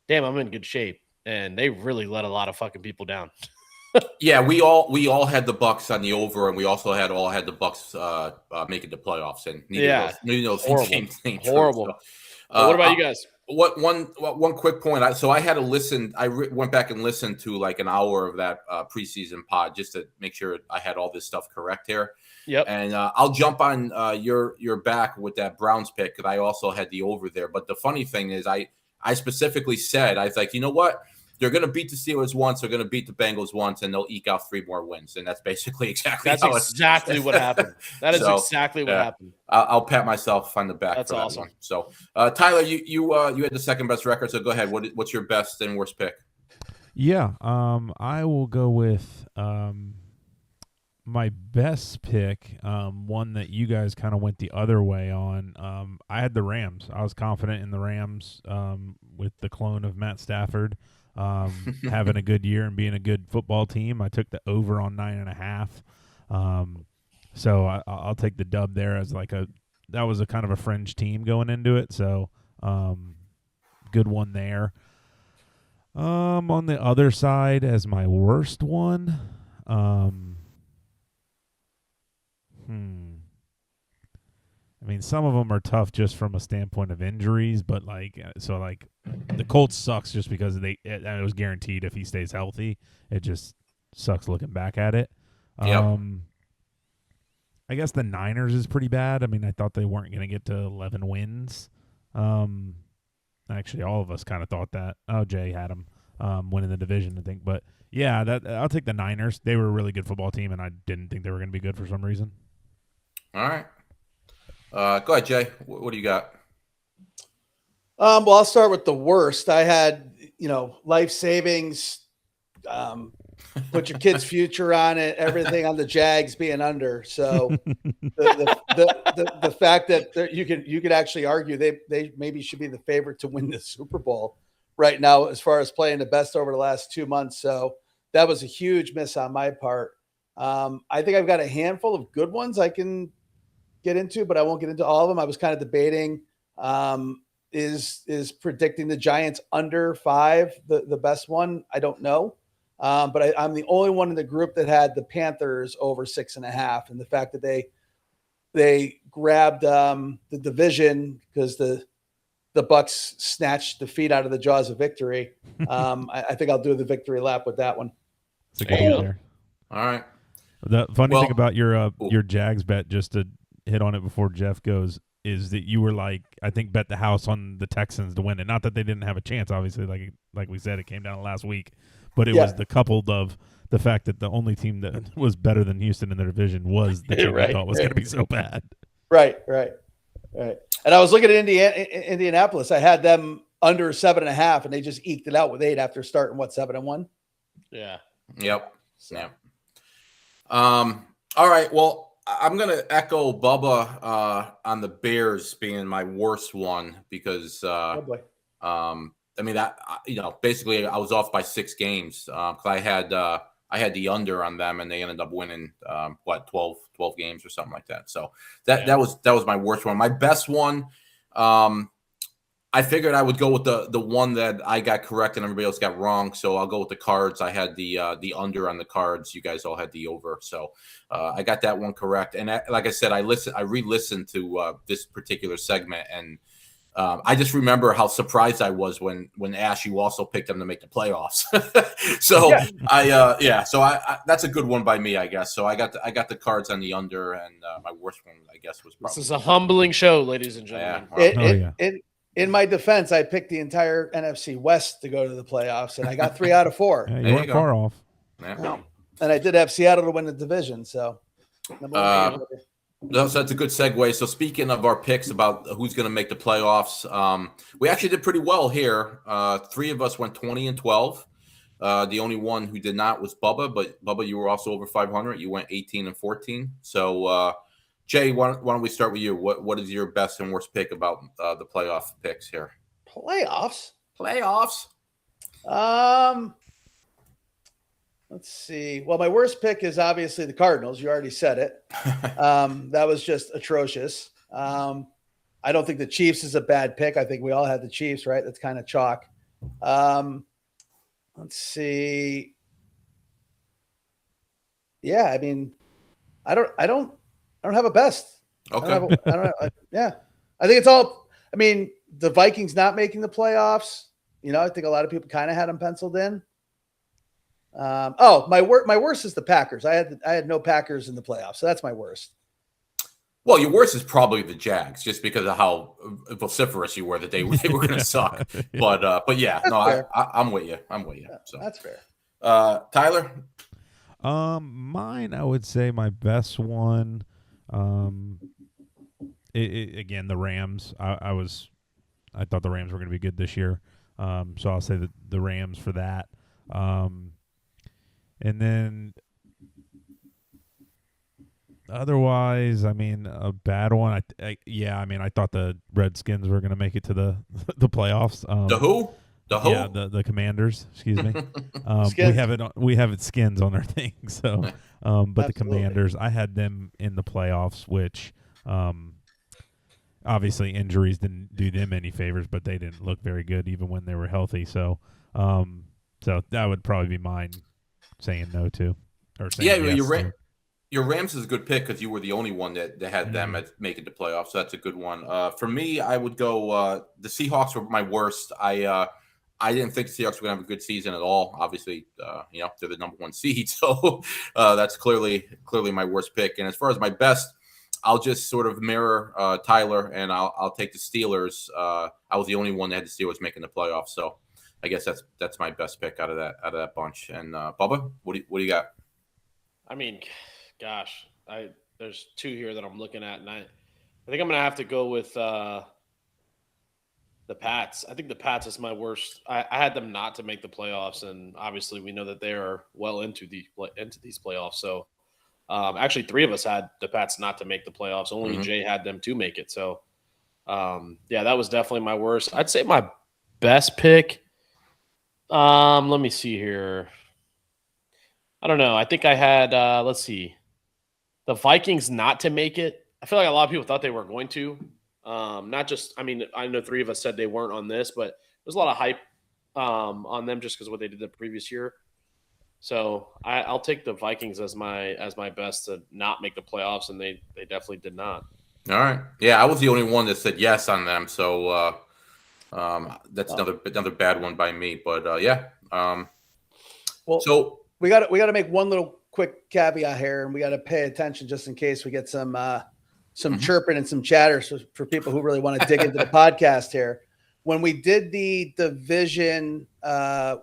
damn, I'm in good shape. And they really let a lot of fucking people down. Yeah, we all had the Bucks on the over, and we also had the Bucks making the playoffs. And neither of those things came true. Horrible. So, what about you guys? One quick point. I had to listen. I went back and listened to like an hour of that preseason pod just to make sure I had all this stuff correct here. Yep. And I'll jump on your back with that Browns pick because I also had the over there. But the funny thing is, I specifically said, I was like, you know what? They're going to beat the Steelers once. They're going to beat the Bengals once, and they'll eke out 3 more wins. And that's basically exactly what happened. That is exactly what happened. I'll pat myself on the back. That's for that awesome. One. So, Tyler, you had the second best record. So go ahead. What's your best and worst pick? Yeah, I will go with my best pick, one that you guys kind of went the other way on, I had the Rams. I was confident in the Rams with the clone of Matt Stafford having a good year and being a good football team. I took the over on 9.5. So I'll take the dub there as that was a kind of a fringe team going into it. So good one there. On the other side, as my worst one, I mean, some of them are tough just from a standpoint of injuries, but the Colts sucks just because it was guaranteed if he stays healthy. It just sucks looking back at it. Yep. I guess the Niners is pretty bad. I mean, I thought they weren't going to get to 11 wins. Actually, all of us kind of thought that. Oh, Jay had them winning the division, I think. But yeah, I'll take the Niners. They were a really good football team, and I didn't think they were going to be good for some reason. All right. Go ahead, Jay. What do you got? Well, I'll start with the worst. I had, life savings, put your kid's future on it, everything on the Jags being under. So the fact that you could actually argue they maybe should be the favorite to win the Super Bowl right now as far as playing the best over the last 2 months. So that was a huge miss on my part. I think I've got a handful of good ones I can get into, but I won't get into all of them. I was kind of debating, is predicting the Giants under 5 the best one? I don't know. But I'm the only one in the group that had the Panthers over 6.5, and the fact that they grabbed the division because the Bucs snatched defeat out of the jaws of victory. I think I'll do the victory lap with that one. It's a good one there. All right. The funny thing about your Jags bet, just to hit on it before Jeff goes, is that you were I think bet the house on the Texans to win it. Not that they didn't have a chance, obviously. Like we said, it came down last week. But it was the coupled of the fact that the only team that was better than Houston in their division was the team I thought was going to be so bad. Right. And I was looking at Indianapolis. I had them under 7.5, and they just eked it out with 8 after starting 7-1. Yeah. Yep. So. Yeah. All right. Well, I'm going to echo Bubba on the Bears being my worst one because I mean, basically I was off by 6 games because I had the under on them, and they ended up winning 12 games or something like that. So that was my worst one. My best one, I figured I would go with the one that I got correct and everybody else got wrong. So I'll go with the Cards. I had the under on the Cards. You guys all had the over. So I got that one correct. And like I said, I re-listened to this particular segment, and I just remember how surprised I was when Ash, you also picked them to make the playoffs. So so I that's a good one by me, I guess. So I got the Cards on the under, and my worst one, I guess, was probably. This is a humbling show, ladies and gentlemen. In my defense, I picked the entire NFC West to go to the playoffs, and I got 3 out of 4. Yeah, you weren't far off. Yeah. And I did have Seattle to win the division. So that's a good segue. So speaking of our picks about who's going to make the playoffs, we actually did pretty well here. 3 of us went 20-12. The only one who did not was Bubba, but Bubba, you were also over 500. You went 18-14. So Jay, why don't we start with you? What is your best and worst pick about the playoff picks here? Playoffs. Let's see. Well, my worst pick is obviously the Cardinals. You already said it. That was just atrocious. I don't think the Chiefs is a bad pick. I think we all had the Chiefs, right? That's kind of chalk. Let's see. Yeah, I mean, I don't have a best. Okay. I don't have, I think it's all. I mean, the Vikings not making the playoffs. I think a lot of people kind of had them penciled in. My worst is the Packers. I had no Packers in the playoffs, so that's my worst. Well, your worst is probably the Jags, just because of how vociferous you were that they were going to suck. But yeah, I'm with you. Yeah, So that's fair. Tyler. Mine, I would say my best one. Again, the Rams. I thought the Rams were going to be good this year. So I'll say the Rams for that. And then Otherwise, I mean, a bad one. I thought the Redskins were going to make it to the the playoffs. The who? The who? Yeah, the Commanders. Excuse me. Skins. We have it skins on our thing. So, but the Absolutely. Commanders, I had them in the playoffs, which obviously injuries didn't do them any favors, but they didn't look very good even when they were healthy. So, so that would probably be mine saying no to, or saying Yeah, yes to. your Rams is a good pick because you were the only one that had them at making the playoffs. So that's a good one. For me, I would go. The Seahawks were my worst. I didn't think the Seahawks were going to have a good season at all. Obviously, they're the number 1 seed, so that's clearly my worst pick. And as far as my best, I'll just sort of mirror Tyler, and I'll take the Steelers. I was the only one that had the Steelers making the playoffs, so I guess that's my best pick out of that bunch. And Bubba, what do you got? I mean, gosh, there's 2 here that I'm looking at, and I think I'm gonna have to go with the Pats. I think the Pats is my worst. I had them not to make the playoffs, and obviously we know that they are well into these playoffs. So actually, 3 of us had the Pats not to make the playoffs. Only Jay had them to make it. So yeah, that was definitely my worst. I'd say my best pick. Let me see here. I don't know. I think I had let's see, the Vikings not to make it. I feel like a lot of people thought they were going to. Not just, I mean, I know 3 of us said they weren't on this, but there's a lot of hype on them just because of what they did the previous year. So I'll take the Vikings as my best to not make the playoffs, and they definitely did not. All right. Yeah, I was the only one that said yes on them, so that's another bad one by me. But yeah. So we got to make one little quick caveat here, and we got to pay attention just in case we get some chirping and some chatter for people who really want to dig into the podcast here. When we did the division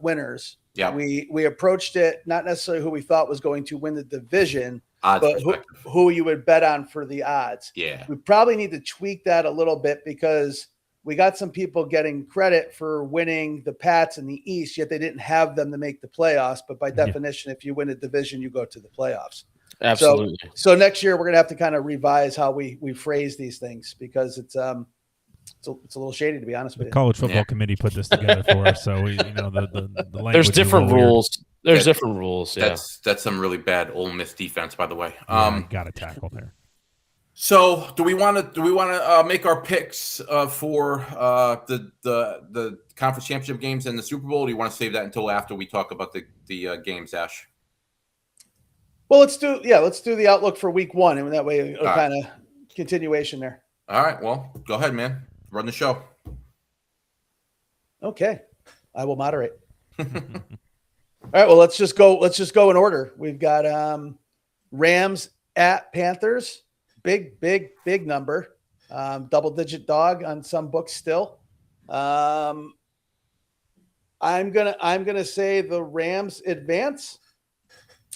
winners, we approached it not necessarily who we thought was going to win the division, but who you would bet on for the odds. Yeah, we probably need to tweak that a little bit because we got some people getting credit for winning the Pats in the East, yet they didn't have them to make the playoffs. But by definition, if you win a division, you go to the playoffs. Absolutely. So next year we're gonna have to kind of revise how we phrase these things because it's a little shady, to be honest with you. The college football committee put this together for us, so the language. There's different rules. There's different rules. Yeah, that's some really bad Ole Miss defense, by the way. Got a tackle there. So do we want to make our picks for the conference championship games and the Super Bowl? Or do you want to save that until after we talk about the games, Ash? Well, let's do the outlook for week 1, and that way it'll kind of continuation there. All right. Well, go ahead, man. Run the show. Okay, I will moderate. All right. Well, let's just go in order. We've got Rams at Panthers. Big number. Double-digit dog on some books still. I'm gonna say the Rams advance.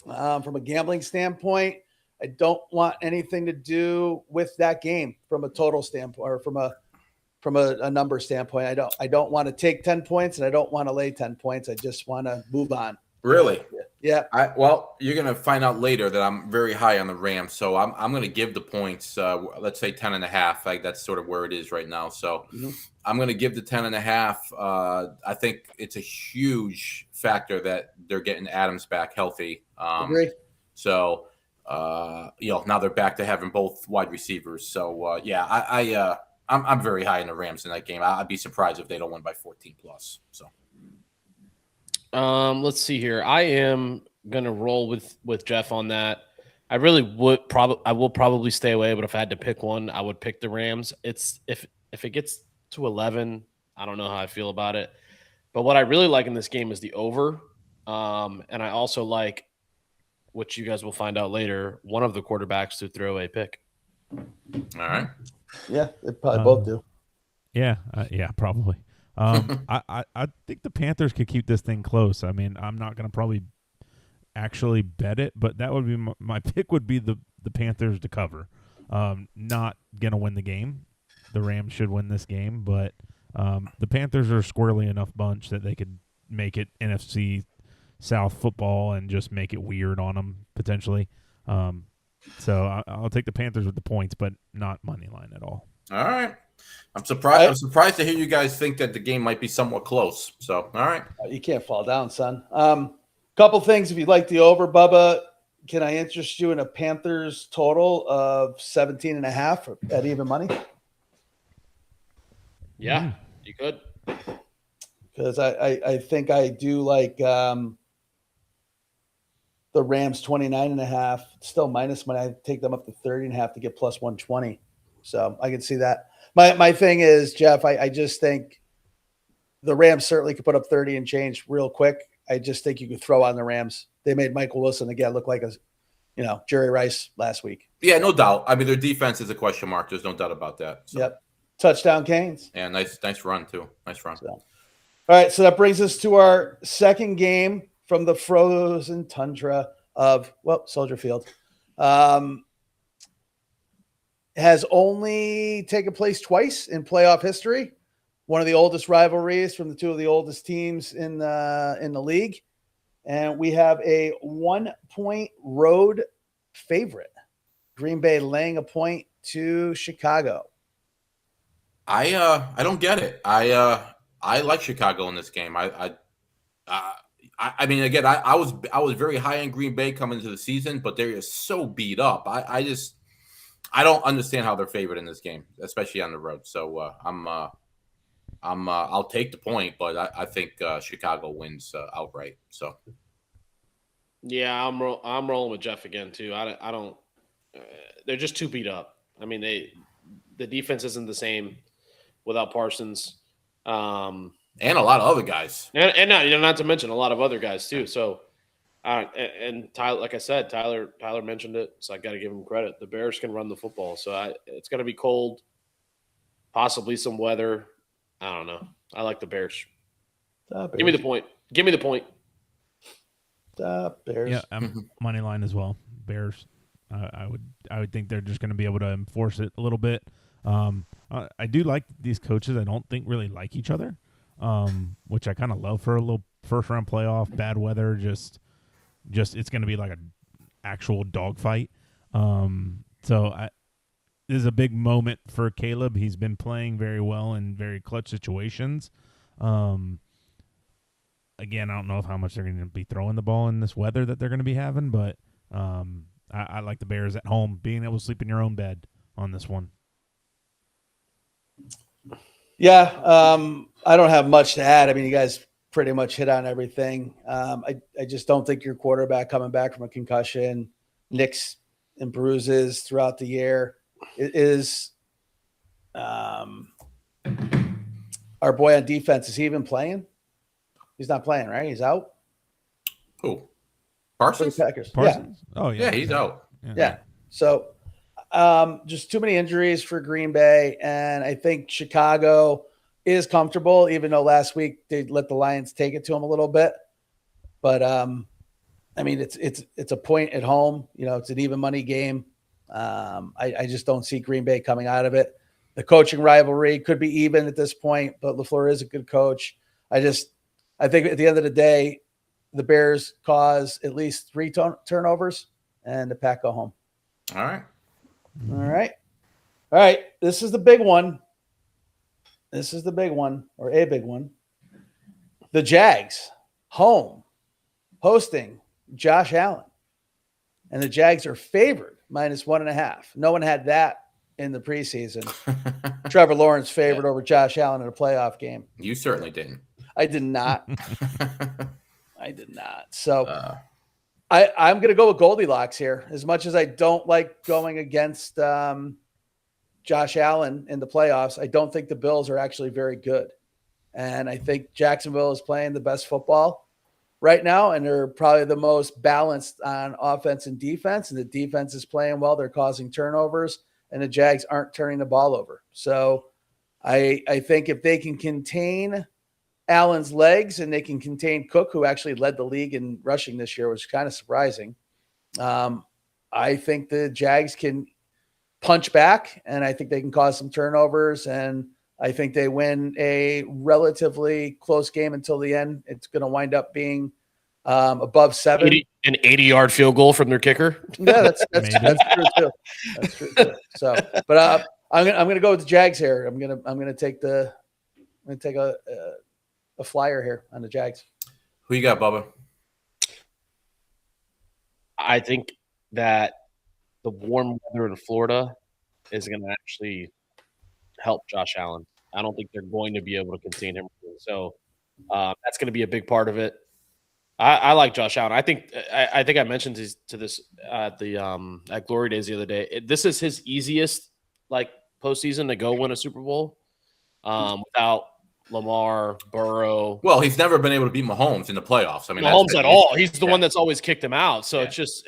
From a gambling standpoint, I don't want anything to do with that game from a total standpoint or from a number standpoint. I don't want to take 10 points and I don't want to lay 10 points. I just want to move on. Really? Yeah. Well, you're going to find out later that I'm very high on the Rams. So I'm going to give the points, let's say 10.5. Like that's sort of where it is right now. So I'm going to give the 10.5. I think it's a huge factor that they're getting Adams back healthy. Agree. So, now they're back to having both wide receivers. So, I'm very high in the Rams in that game. I'd be surprised if they don't win by 14 plus. So. Let's see here. I am gonna roll with Jeff on that. I really will probably stay away, but if I had to pick one, I would pick the Rams. It's if it gets to 11, I don't know how I feel about it. But what I really like in this game is the over. And I also like, which you guys will find out later, one of the quarterbacks to throw a pick. All right. Yeah, they probably both do. Yeah, probably. I think the Panthers could keep this thing close. I mean, I'm not going to probably actually bet it, but that would be my pick would be the Panthers to cover. Not going to win the game. The Rams should win this game, but the Panthers are a squirrely enough bunch that they could make it NFC South football and just make it weird on them potentially. So I'll take the Panthers with the points, but not money line at all. All right. I'm surprised to hear you guys think that the game might be somewhat close. So, all right. You can't fall down, son. Couple things. If you'd like the over, Bubba, can I interest you in a Panthers total of 17.5 at even money? Yeah, you could. Because I think I do like the Rams 29.5, still minus money. I take them up to 30.5 to get plus 120. So I can see that. My thing is, Jeff, I just think the Rams certainly could put up 30 and change real quick. I just think you could throw on the Rams. They made Michael Wilson again look like Jerry Rice last week. Yeah, no doubt. I mean, their defense is a question mark. There's no doubt about that. So. Yep. Touchdown Canes. Yeah, nice run too. Nice run. So, all right, so that brings us to our second game from the frozen tundra of Soldier Field. Has only taken place twice in playoff history. One of the oldest rivalries from the two of the oldest teams in the league, and we have a 1-point road favorite. Green Bay laying a point to Chicago. I don't get it. I like Chicago in this game. I mean, again, I was very high on Green Bay coming into the season, but they're just so beat up. I don't understand how they're favored in this game, especially on the road. So I'll take the point, but I think Chicago wins outright. So yeah, I'm rolling with Jeff again too. I don't. They're just too beat up. I mean, the defense isn't the same without Parsons, and a lot of other guys, and not to mention a lot of other guys too. So. And Tyler, like I said, Tyler mentioned it, so I got to give him credit. The Bears can run the football, so it's going to be cold, possibly some weather. I don't know. I like the Bears. Give me the point. Give me the point. The Bears. Yeah, money line as well. Bears. I would think they're just going to be able to enforce it a little bit. I do like these coaches. I don't think really like each other, which I kind of love for a little first round playoff. Bad weather, just it's going to be like an actual dogfight. So this is a big moment for Caleb. He's been playing very well in very clutch situations. Again, I don't know how much they're going to be throwing the ball in this weather that they're going to be having, but I like the Bears at home, being able to sleep in your own bed on this one. Yeah, I don't have much to add. I mean, you guys pretty much hit on everything. I just don't think your quarterback coming back from a concussion, nicks and bruises throughout the year is our boy on defense. Is he even playing? He's not playing, right? He's out. Who? Parsons? Packers. Parsons? Yeah. Oh, yeah. Yeah, he's out. Yeah. So just too many injuries for Green Bay. And I think Chicago is comfortable, even though last week they let the Lions take it to them a little bit. But I mean, it's a point at home. It's an even money game. I just don't see Green Bay coming out of it. The coaching rivalry could be even at this point, but LaFleur is a good coach. I think at the end of the day, the Bears cause at least 3 turnovers and the Pack go home. All right. All right. This is the big one. This is the big one, or a big one. The Jags, hosting Josh Allen. And the Jags are favored -1.5. No one had that in the preseason. Trevor Lawrence favored over Josh Allen in a playoff game. You certainly didn't. I did not. So I'm going to go with Goldilocks here. As much as I don't like going against Josh Allen in the playoffs, I don't think the Bills are actually very good. And I think Jacksonville is playing the best football right now, and they're probably the most balanced on offense and defense. And the defense is playing well. They're causing turnovers, and the Jags aren't turning the ball over. So I think if they can contain Allen's legs and they can contain Cook, who actually led the league in rushing this year, which is kind of surprising, I think the Jags can punch back, and I think they can cause some turnovers, and I think they win a relatively close game until the end. It's going to wind up being above 7. An 80-yard field goal from their kicker. Yeah, that's Maybe. true too. That's true too. So, but I'm gonna go with the Jags here. I'm gonna take a flyer here on the Jags. Who you got, Bubba? I think that the warm weather in Florida is going to actually help Josh Allen. I don't think they're going to be able to contain him. So that's going to be a big part of it. I like Josh Allen. I think I mentioned this at at Glory Days the other day. This is his easiest postseason to go win a Super Bowl without Lamar, Burrow. Well, he's never been able to beat Mahomes in the playoffs. I mean, Mahomes at all. He's the one that's always kicked him out. So it's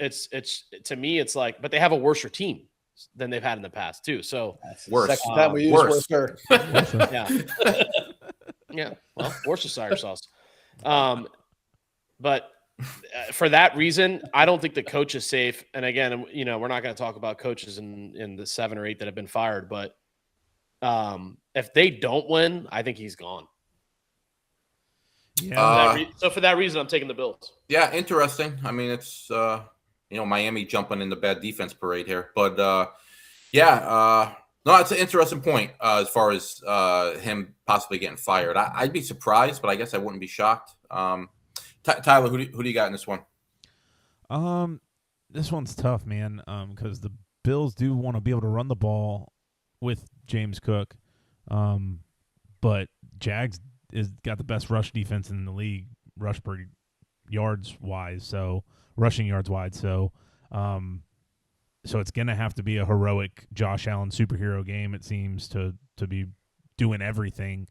to me, it's like, but they have a worse team than they've had in the past too. So worse. Second time we use Worcester. Yeah. Yeah. Well, Worcestershire sauce. But for that reason, I don't think the coach is safe. And again, we're not going to talk about coaches in the 7 or 8 that have been fired, but if they don't win, I think he's gone. Yeah. So for that reason, I'm taking the Bills. Yeah, interesting. I mean, it's Miami jumping in the bad defense parade here, but no, it's an interesting point as far as him possibly getting fired. I'd be surprised, but I guess I wouldn't be shocked. Tyler, who do you got in this one? This one's tough, man. Because the Bills do want to be able to run the ball with James Cook, but Jags got the best rush defense in the league, rush per yards wise, so rushing yards wide. So it's gonna have to be a heroic Josh Allen superhero game. It seems to be doing everything.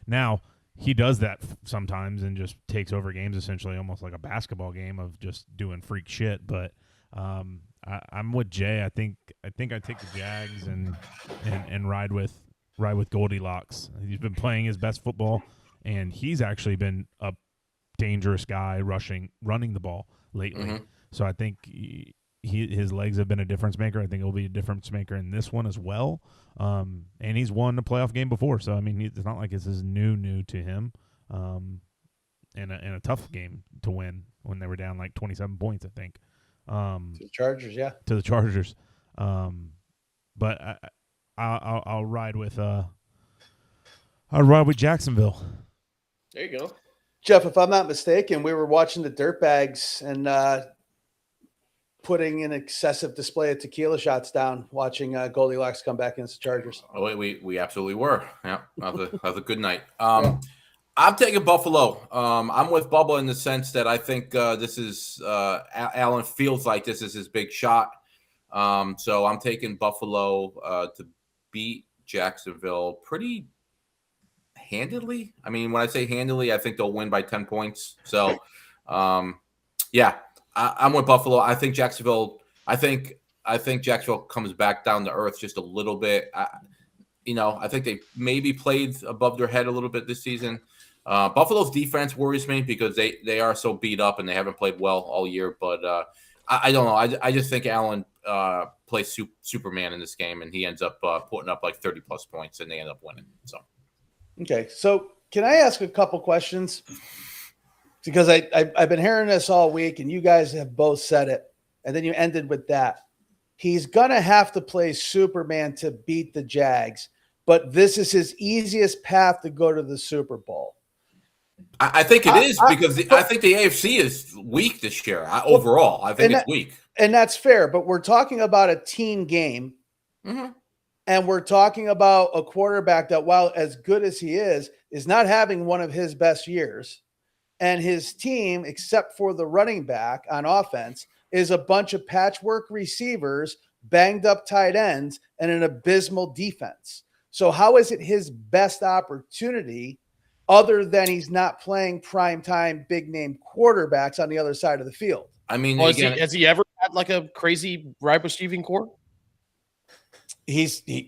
Now he does that sometimes and just takes over games, essentially almost like a basketball game of just doing freak shit. But I'm with Jay. I think I take the Jags and ride with Goldilocks. He's been playing his best football, and he's actually been a dangerous guy running the ball lately. Mm-hmm. So I think his legs have been a difference maker. I think he'll be a difference maker in this one as well. And he's won a playoff game before, so I mean, it's not like this is new to him. And a tough game to win when they were down like 27 points, I think. To the Chargers, yeah. To the Chargers. But I'll ride with Jacksonville. There you go. Jeff, if I'm not mistaken, we were watching the Dirtbags and putting an excessive display of tequila shots down, watching Goldilocks come back against the Chargers. Oh, we absolutely were. Yeah, that was a good night. I'm taking Buffalo. I'm with Bubba in the sense that I think this is Allen feels like this is his big shot. So I'm taking Buffalo to beat Jacksonville pretty handedly. I mean, when I say handedly, I think they'll win by 10 points. So, yeah, I'm with Buffalo. I think Jacksonville. I think Jacksonville comes back down to earth just a little bit. I think they maybe played above their head a little bit this season. Buffalo's defense worries me because they are so beat up and they haven't played well all year. But I don't know. I just think Allen plays Superman in this game, and he ends up putting up like 30-plus points, and they end up winning. So, okay. So can I ask a couple questions? Because I've been hearing this all week, and you guys have both said it, and then you ended with that. He's going to have to play Superman to beat the Jags, but this is his easiest path to go to the Super Bowl. I think it is because I think the AFC is weak this year overall. I think it's weak. And that's fair, but we're talking about a team game, and we're talking about a quarterback that, while as good as he is not having one of his best years. And his team, except for the running back on offense, is a bunch of patchwork receivers, banged up tight ends, and an abysmal defense. So how is it his best opportunity other than he's not playing primetime big-name quarterbacks on the other side of the field? I mean, has he ever had like a crazy wide receiving core? He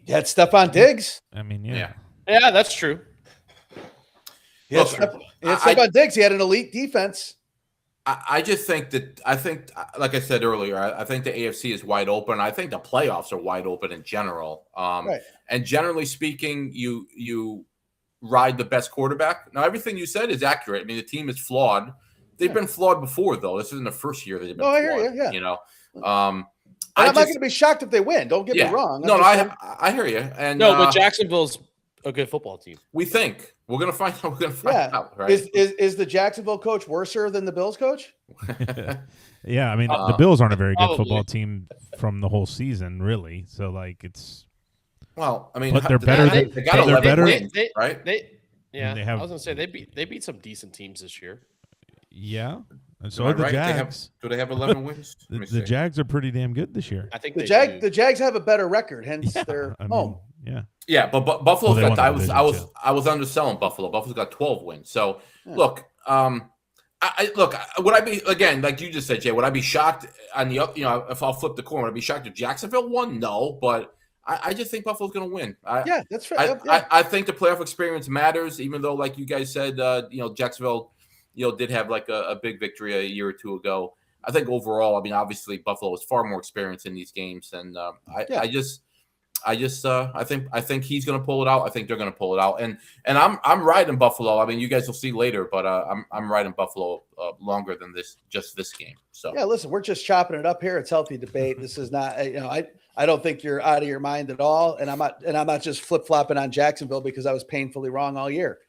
had Stephon Diggs. I mean, Yeah, that's true. He had Stephon Diggs. He had an elite defense. I just think like I said earlier, I think the AFC is wide open. I think the playoffs are wide open in general. Right. And generally speaking, you ride the best quarterback. Now, everything you said is accurate. I mean, the team is flawed. they've been flawed before, though. This isn't the first year they've been flawed. I hear you, yeah. You know, And I'm not going to be shocked if they win. Don't get me wrong. No, I hear you. And but Jacksonville's a good football team. We think we're going to find out. We're going to find out. Right? Is the Jacksonville coach worser than the Bills coach? Yeah, I mean the Bills aren't a very good football team from the whole season, really. So like it's. Well, I mean, but they're better. They got 11 wins, right? I was going to say they beat some decent teams this year. Yeah, and so are the Jags. Do they have 11 wins? The Jags are pretty damn good this year. I think the Jags have a better record, hence they're home. Yeah, but Buffalo's got. I was underselling Buffalo. Buffalo's got 12 wins. So look, would I be, again, like you just said, Jay? Would I be shocked on the if I'll flip the coin? Would I be shocked if Jacksonville won? No, but I just think Buffalo's going to win. That's right. I think the playoff experience matters, even though, like you guys said, Jacksonville, did have like a big victory a year or two ago. I think overall, I mean, obviously Buffalo is far more experienced in these games, and I think he's going to pull it out. I think they're going to pull it out, and I'm riding Buffalo. I mean, you guys will see later, but I'm riding Buffalo longer than just this game. So yeah, listen, we're just chopping it up here. It's healthy debate. This is not, I don't think you're out of your mind at all, and I'm not just flip flopping on Jacksonville because I was painfully wrong all year.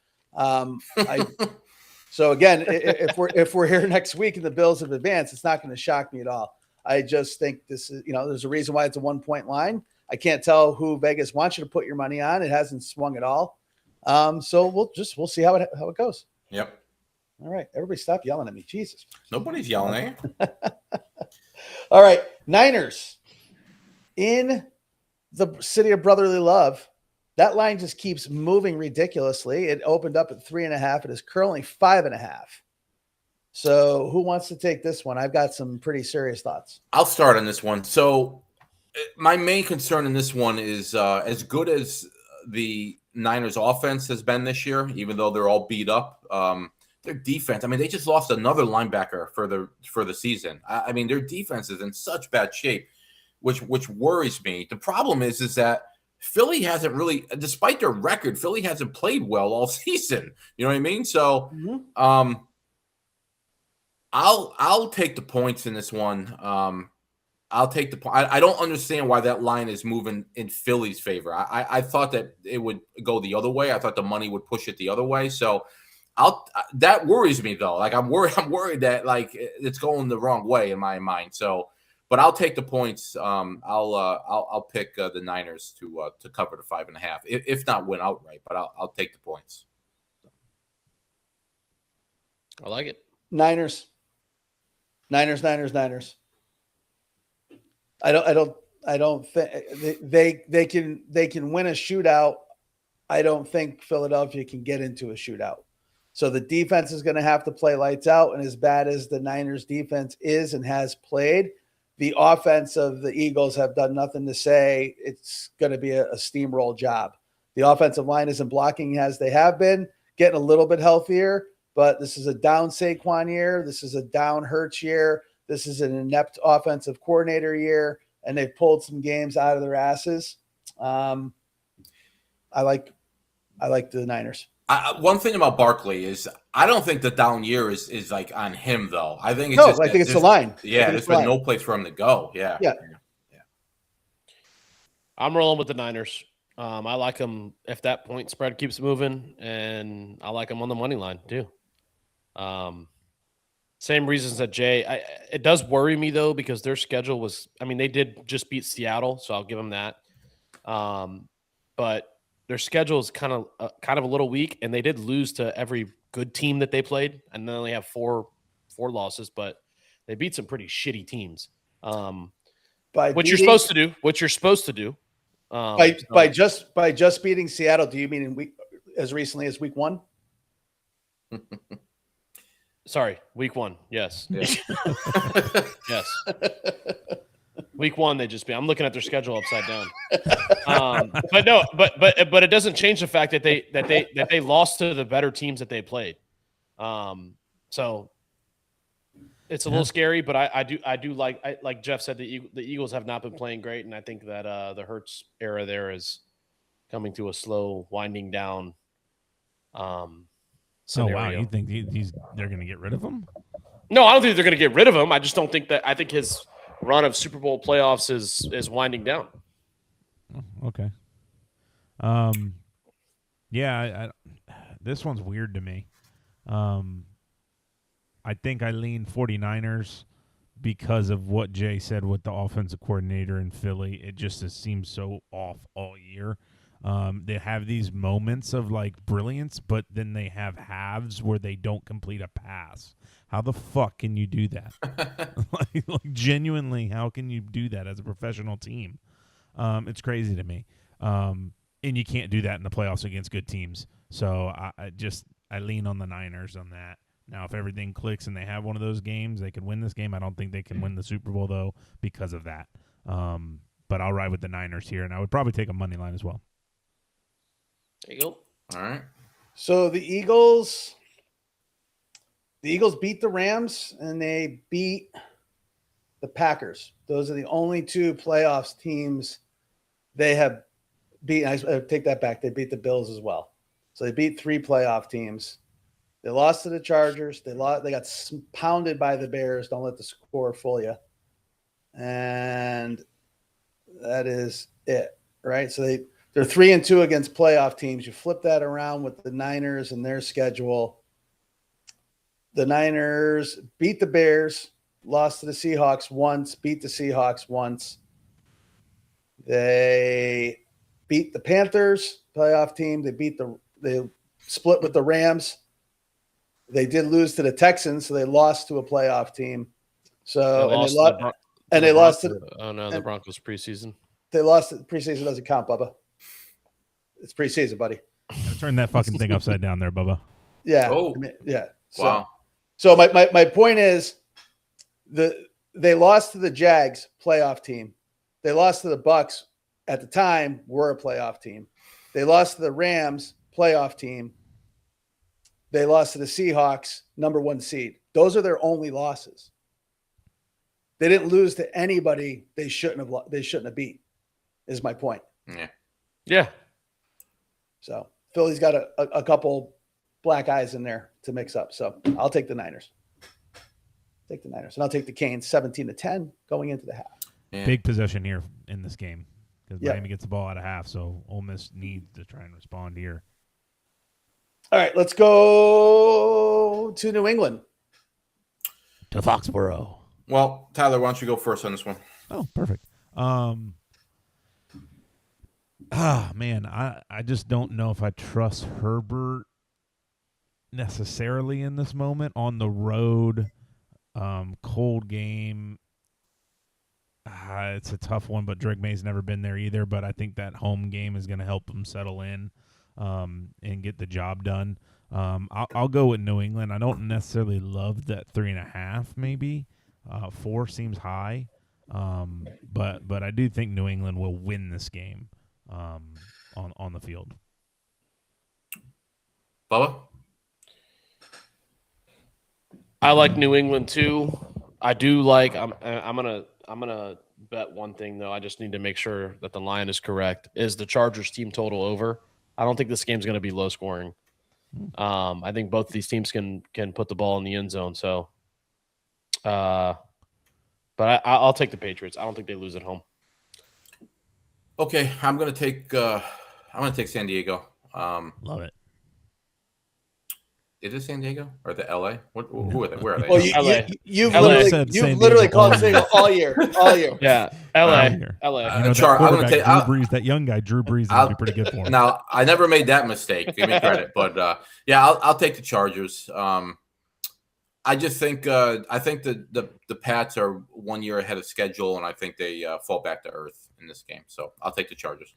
So again, if we're here next week and the Bills have advanced, it's not going to shock me at all. I just think this is, there's a reason why it's a 1-point line. I can't tell who Vegas wants you to put your money on. It hasn't swung at all. So we'll see how it goes. Yep. All right. Everybody stop yelling at me. Jesus. Nobody's yelling at you. All right. Niners in the city of brotherly love. That line just keeps moving ridiculously. It opened up at 3.5. It is currently 5.5. So who wants to take this one? I've got some pretty serious thoughts. I'll start on this one. So my main concern in this one is as good as the Niners offense has been this year, even though they're all beat up, their defense, I mean, they just lost another linebacker for the season. I mean, their defense is in such bad shape, which worries me. The problem is that Philly hasn't really, despite their record, Philly hasn't played well all season. You know what I mean? So I'll take the points in this one. I'll take the point. I don't understand why that line is moving in Philly's favor. I thought that it would go the other way. I thought the money would push it the other way. So that worries me though. Like I'm worried that like it's going the wrong way in my mind. So, but I'll take the points. I'll pick the Niners to cover the 5.5, if not win outright. But I'll take the points. I like it. Niners. I don't think they can win a shootout. I don't think Philadelphia can get into a shootout. So the defense is going to have to play lights out. And as bad as the Niners defense is and has played, the offense of the Eagles have done nothing to say. It's going to be a steamroll job. The offensive line isn't blocking as they have been, getting a little bit healthier, but this is a down Saquon year. This is a down Hurts year. This is an inept offensive coordinator year, and they've pulled some games out of their asses. I like the Niners. One thing about Barkley is I don't think the down year is like on him though. I think it's the line. Yeah, there's been no place for him to go. Yeah. I'm rolling with the Niners. I like them if that point spread keeps moving, and I like them on the money line too. Same reasons that Jay. It does worry me though because their schedule was. I mean, they did just beat Seattle, so I'll give them that. But their schedule is kind of a little weak, and they did lose to every good team that they played, and they only have four losses, but they beat some pretty shitty teams. You're supposed to do. By just beating Seattle, do you mean as recently as week 1? Sorry, week 1. Yes. Yeah. Yes. Week 1, they just beat. I'm looking at their schedule upside down. But it doesn't change the fact that they lost to the better teams that they played. So it's a little scary, but I do like Jeff said, the Eagles have not been playing great, and I think that the Hurts era there is coming to a slow winding down. Scenario. Oh wow, you think they're going to get rid of him? No, I don't think they're going to get rid of him. I just don't think that. I think his run of Super Bowl playoffs is winding down. Okay. Yeah, this one's weird to me. I think I lean 49ers because of what Jay said with the offensive coordinator in Philly. It just seems so off all year. They have these moments of like brilliance, but then they have halves where they don't complete a pass. How the fuck can you do that? like genuinely, how can you do that as a professional team? It's crazy to me. And you can't do that in the playoffs against good teams. So I lean on the Niners on that. Now, if everything clicks and they have one of those games, they can win this game. I don't think they can win the Super Bowl, though, because of that. But I'll ride with the Niners here, and I would probably take a money line as well. There you go. All right. So the Eagles beat the Rams, and they beat the Packers. Those are the only two playoffs teams they have beaten. I take that back. They beat the Bills as well. So they beat 3 playoff teams. They lost to the Chargers. They got pounded by the Bears. Don't let the score fool you. And that is it, right? So they're 3-2 against playoff teams. You flip that around with the Niners and their schedule. The Niners beat the Bears, lost to the Seahawks once, beat the Seahawks once. They beat the Panthers, playoff team. They split with the Rams. They did lose to the Texans, so they lost to a playoff team. So they lost to the Broncos preseason. They lost. Preseason doesn't count, Bubba. It's preseason, buddy. Turn that fucking thing upside down there, Bubba. Yeah. Oh. Yeah. Wow. So my point is they lost to the Jags playoff team. They lost to the Bucks at the time, were a playoff team. They lost to the Rams playoff team. They lost to the Seahawks, number 1 seed. Those are their only losses. They didn't lose to anybody they shouldn't have beat, is my point. Yeah. So Philly's got a couple black eyes in there to mix up. So I'll take the Niners. And I'll take the Canes 17-10 going into the half. Yeah. Big possession here in this game because Miami gets the ball out of half, so Ole Miss needs to try and respond here. All right, let's go to New England. To Foxborough. Well, Tyler, why don't you go first on this one? Oh, perfect. Man, I just don't know if I trust Herbert necessarily in this moment on the road. Cold game. It's a tough one, but Drake May's never been there either. But I think that home game is going to help him settle in and get the job done. I'll go with New England. I don't necessarily love that 3.5. Maybe 4 seems high, but I do think New England will win this game on the field. Bubba? I like New England too. I do like. I'm gonna bet one thing though. I just need to make sure that the line is correct. Is the Chargers team total over? I don't think this game's going to be low scoring. I think both of these teams can put the ball in the end zone. So, but I'll take the Patriots. I don't think they lose at home. Okay, I'm gonna take San Diego. Love it. Is it San Diego or the LA? Who are they? Where are they? Well, now? you've LA. literally called San Diego all year. Yeah, LA. You LA. know, I'm that gonna quarterback, take- Drew Brees, that young guy, Drew Brees, is going to be pretty good for him. Now, I never made that mistake. Give me credit, but I'll take the Chargers. I just think I think the Pats are 1 year ahead of schedule, and I think they fall back to earth in this game. So I'll take the Chargers.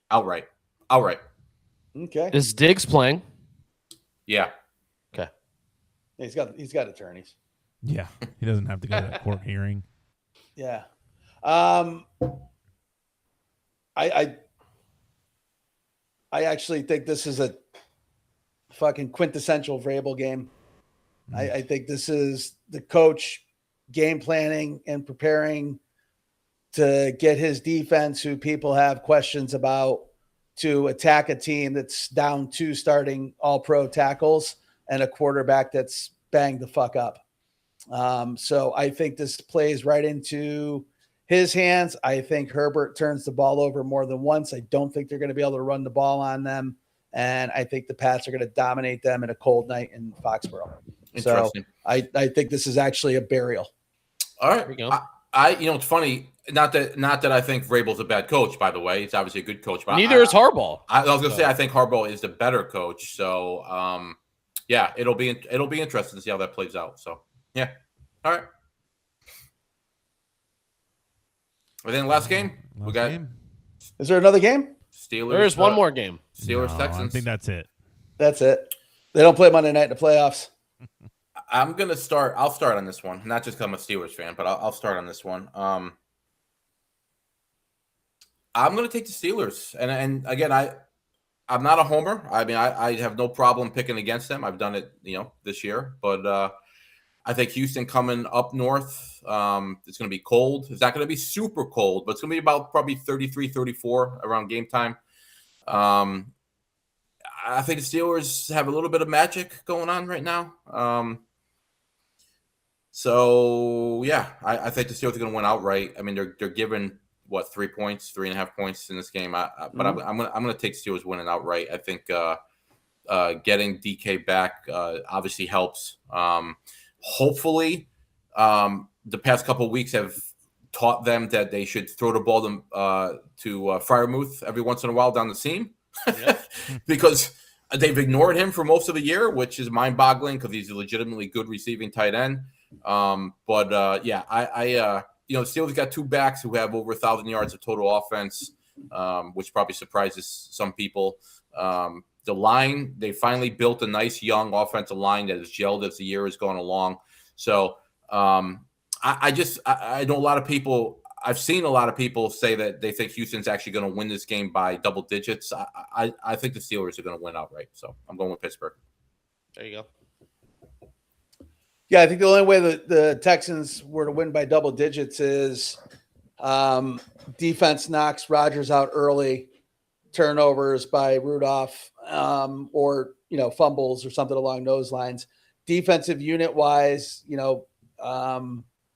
Outright. Okay. Is Diggs playing? Yeah. Okay. He's got attorneys. Yeah, he doesn't have to go to that court hearing. Yeah. I actually think this is a fucking quintessential Vrabel game. I think this is the coach game planning and preparing to get his defense, who people have questions about, to attack a team that's down 2 starting all-pro tackles and a quarterback that's banged the fuck up. So I think this plays right into his hands. I think Herbert turns the ball over more than once. I don't think they're going to be able to run the ball on them. And I think the Pats are going to dominate them in a cold night in Foxborough. So I think this is actually a burial. All right. There we go. It's funny. Not that I think Vrabel's a bad coach, by the way. He's obviously a good coach. But Neither is Harbaugh. I was going to say I think Harbaugh is the better coach. So, yeah, it'll be interesting to see how that plays out. So, yeah. All right. And then last game, we got. Is there another game? Steelers. There is one more game. Steelers Texans. I think that's it. That's it. They don't play Monday night in the playoffs. I'm gonna start. I'll start on this one, not just because I'm a Steelers fan, but I'll start on this one. I'm gonna take the Steelers, and again, I'm not a homer. I mean, I have no problem picking against them. I've done it, this year, but I think Houston coming up north. It's gonna be cold. It's not gonna be super cold, but it's gonna be about probably 33, 34 around game time. I think the Steelers have a little bit of magic going on right now. So yeah, I think the Steelers are going to win outright. I mean, they're given 3 points, 3.5 points in this game. But I'm going to take Steelers winning outright. I think getting DK back obviously helps. Hopefully, the past couple of weeks have taught them that they should throw the ball to Freiermuth every once in a while down the seam. Yep. Because they've ignored him for most of the year, which is mind-boggling because he's a legitimately good receiving tight end. The Steelers got two backs who have over 1,000 yards of total offense, which probably surprises some people. The line, they finally built a nice young offensive line that has gelled as the year has gone along. So I know a lot of people. I've seen a lot of people say that they think Houston's actually going to win this game by double digits. I think the Steelers are going to win outright. So I'm going with Pittsburgh. There you go. Yeah, I think the only way that the Texans were to win by double digits is defense knocks Rodgers out early, turnovers by Rudolph, or fumbles or something along those lines. Defensive unit wise,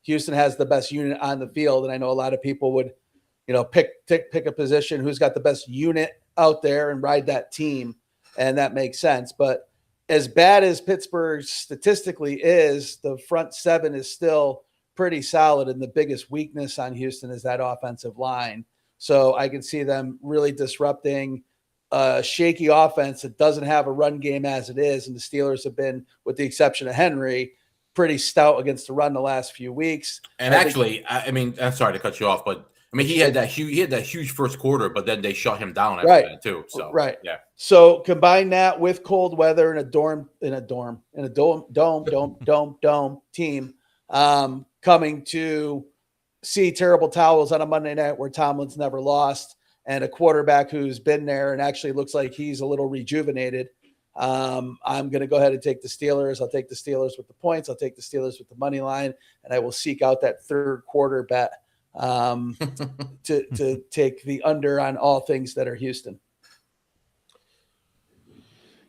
Houston has the best unit on the field, and I know a lot of people would, pick a position who's got the best unit out there and ride that team, and that makes sense. But as bad as Pittsburgh statistically is, the front seven is still pretty solid, and the biggest weakness on Houston is that offensive line. So I can see them really disrupting a shaky offense that doesn't have a run game as it is, and the Steelers have been, with the exception of Henry, pretty stout against the run the last few weeks. And I'm sorry to cut you off, but he had that huge first quarter, but then they shut him down after that too. So yeah. So combine that with cold weather in a dome team, coming to see terrible towels on a Monday night where Tomlin's never lost, and a quarterback who's been there and actually looks like he's a little rejuvenated. I'm going to go ahead and take the Steelers. I'll take the Steelers with the points. I'll take the Steelers with the money line, and I will seek out that third quarter bet to take the under on all things that are Houston.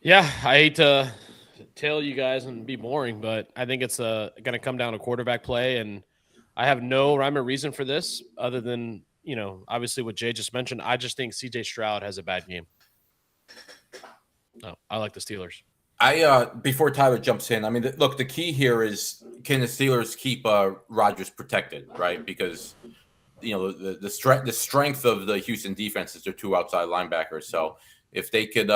Yeah, I hate to tell you guys and be boring, but I think it's going to come down to quarterback play, and I have no rhyme or reason for this other than, obviously what Jay just mentioned. I just think CJ Stroud has a bad game. No, I like the Steelers. Before Tyler jumps in, look, the key here is, can the Steelers keep Rodgers protected, right? Because the strength of the Houston defense is their two outside linebackers. So if they could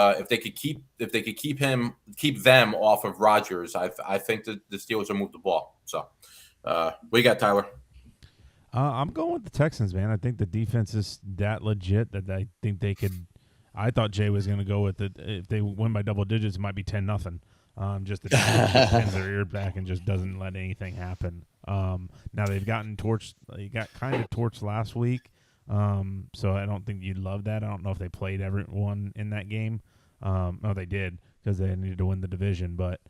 keep them off of Rodgers, I think that the Steelers will move the ball. So what you got, Tyler? I'm going with the Texans, man. I think the defense is that legit that I think they could. I thought Jay was going to go with it. If they win by double digits, it might be 10-0. Just the defense pins their ear back and just doesn't let anything happen. Now they've gotten torched. They got kind of torched last week. So I don't think you'd love that. I don't know if they played everyone in that game. No, they did because they needed to win the division. But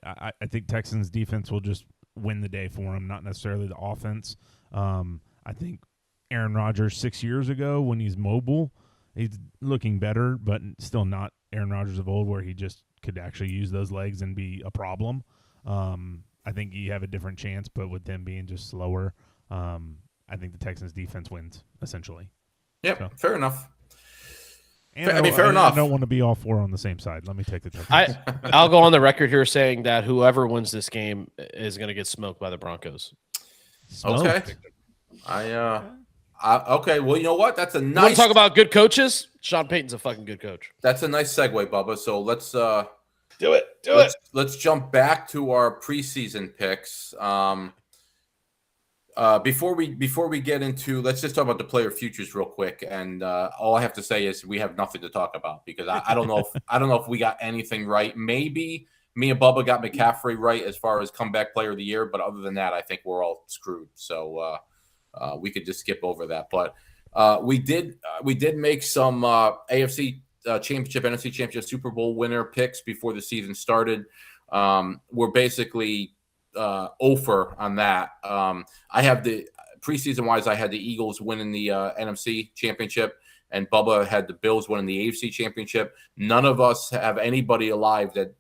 I think Texans defense will just win the day for them, not necessarily the offense. I think Aaron Rodgers 6 years ago, when he's mobile, he's looking better, but still not Aaron Rodgers of old, where he just could actually use those legs and be a problem. I think you have a different chance, but with them being just slower, I think the Texans defense wins essentially. Yep, So. fair enough. And Fair enough. I don't want to be all four on the same side. Let me take the Texans. I'll go on the record here saying that whoever wins this game is going to get smoked by the Broncos. Okay. Okay. Well, you know what? That's a You want nice. to talk about good coaches? Sean Payton's a fucking good coach. That's a nice segue, Bubba. So let's Do it. let's jump back to our preseason picks. Before we get into, let's just talk about the player futures real quick. And all I have to say is we have nothing to talk about because I don't know if we got anything right. Maybe me and Bubba got McCaffrey right as far as comeback player of the year, but other than that, I think we're all screwed. So we could just skip over that. But we did make some AFC Championship, NFC Championship, Super Bowl winner picks before the season started. We're basically 0 on that. I have the preseason wise, I had the Eagles winning the NFC Championship, and Bubba had the Bills winning the AFC Championship. None of us have anybody alive that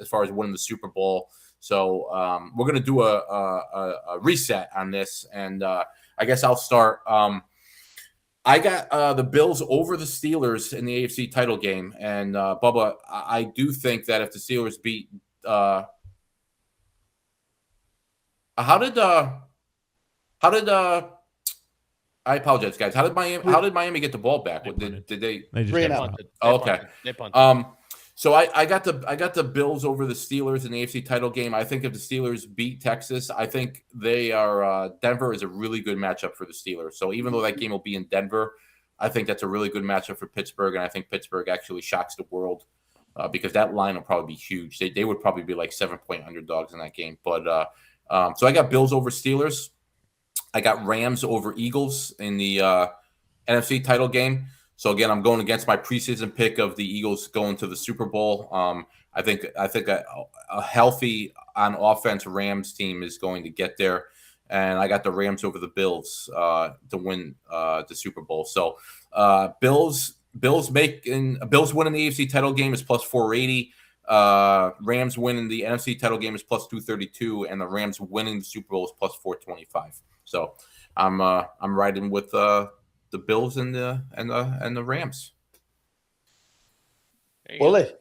as far as winning the Super Bowl. So we're gonna do a reset on this, and I guess I'll start. I got the Bills over the Steelers in the AFC title game, and Bubba, I do think that if the Steelers beat, how did I apologize, guys? How did Miami get the ball back? Did they? They just Three and got out. stopped. They Okay. They punted. So I got the Bills over the Steelers in the AFC title game. I think if the Steelers beat Texas, I think they are Denver is a really good matchup for the Steelers. So even though that game will be in Denver, I think that's a really good matchup for Pittsburgh, and I think Pittsburgh actually shocks the world because that line will probably be huge. They would probably be like 7-point underdogs in that game. But so I got Bills over Steelers. I got Rams over Eagles in the NFC title game. So again, I'm going against my preseason pick of the Eagles going to the Super Bowl. I think a healthy on offense Rams team is going to get there, and I got the Rams over the Bills to win the Super Bowl. So Bills winning the AFC title game is plus 480. Rams winning the NFC title game is plus 232, and the Rams winning the Super Bowl is plus 425. So I'm riding with the Bills and the Rams. Bully.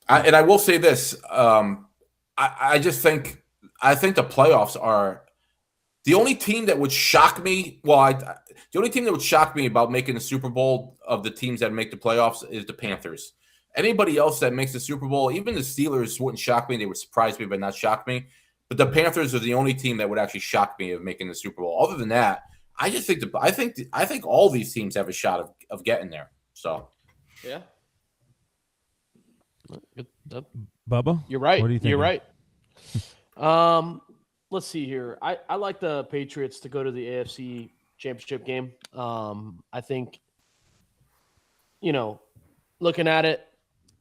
And I will say this: I just think the playoffs are the only team that would shock me. The only team that would shock me about making the Super Bowl of the teams that make the playoffs is the Panthers. Anybody else that makes the Super Bowl, even the Steelers, wouldn't shock me. They would surprise me, but not shock me. But the Panthers are the only team that would actually shock me of making the Super Bowl. Other than that, I just think I think all these teams have a shot of getting there. So Yeah. Bubba, You're right. What do you think? You're right. Let's see here. I like the Patriots to go to the AFC Championship game. I think, looking at it,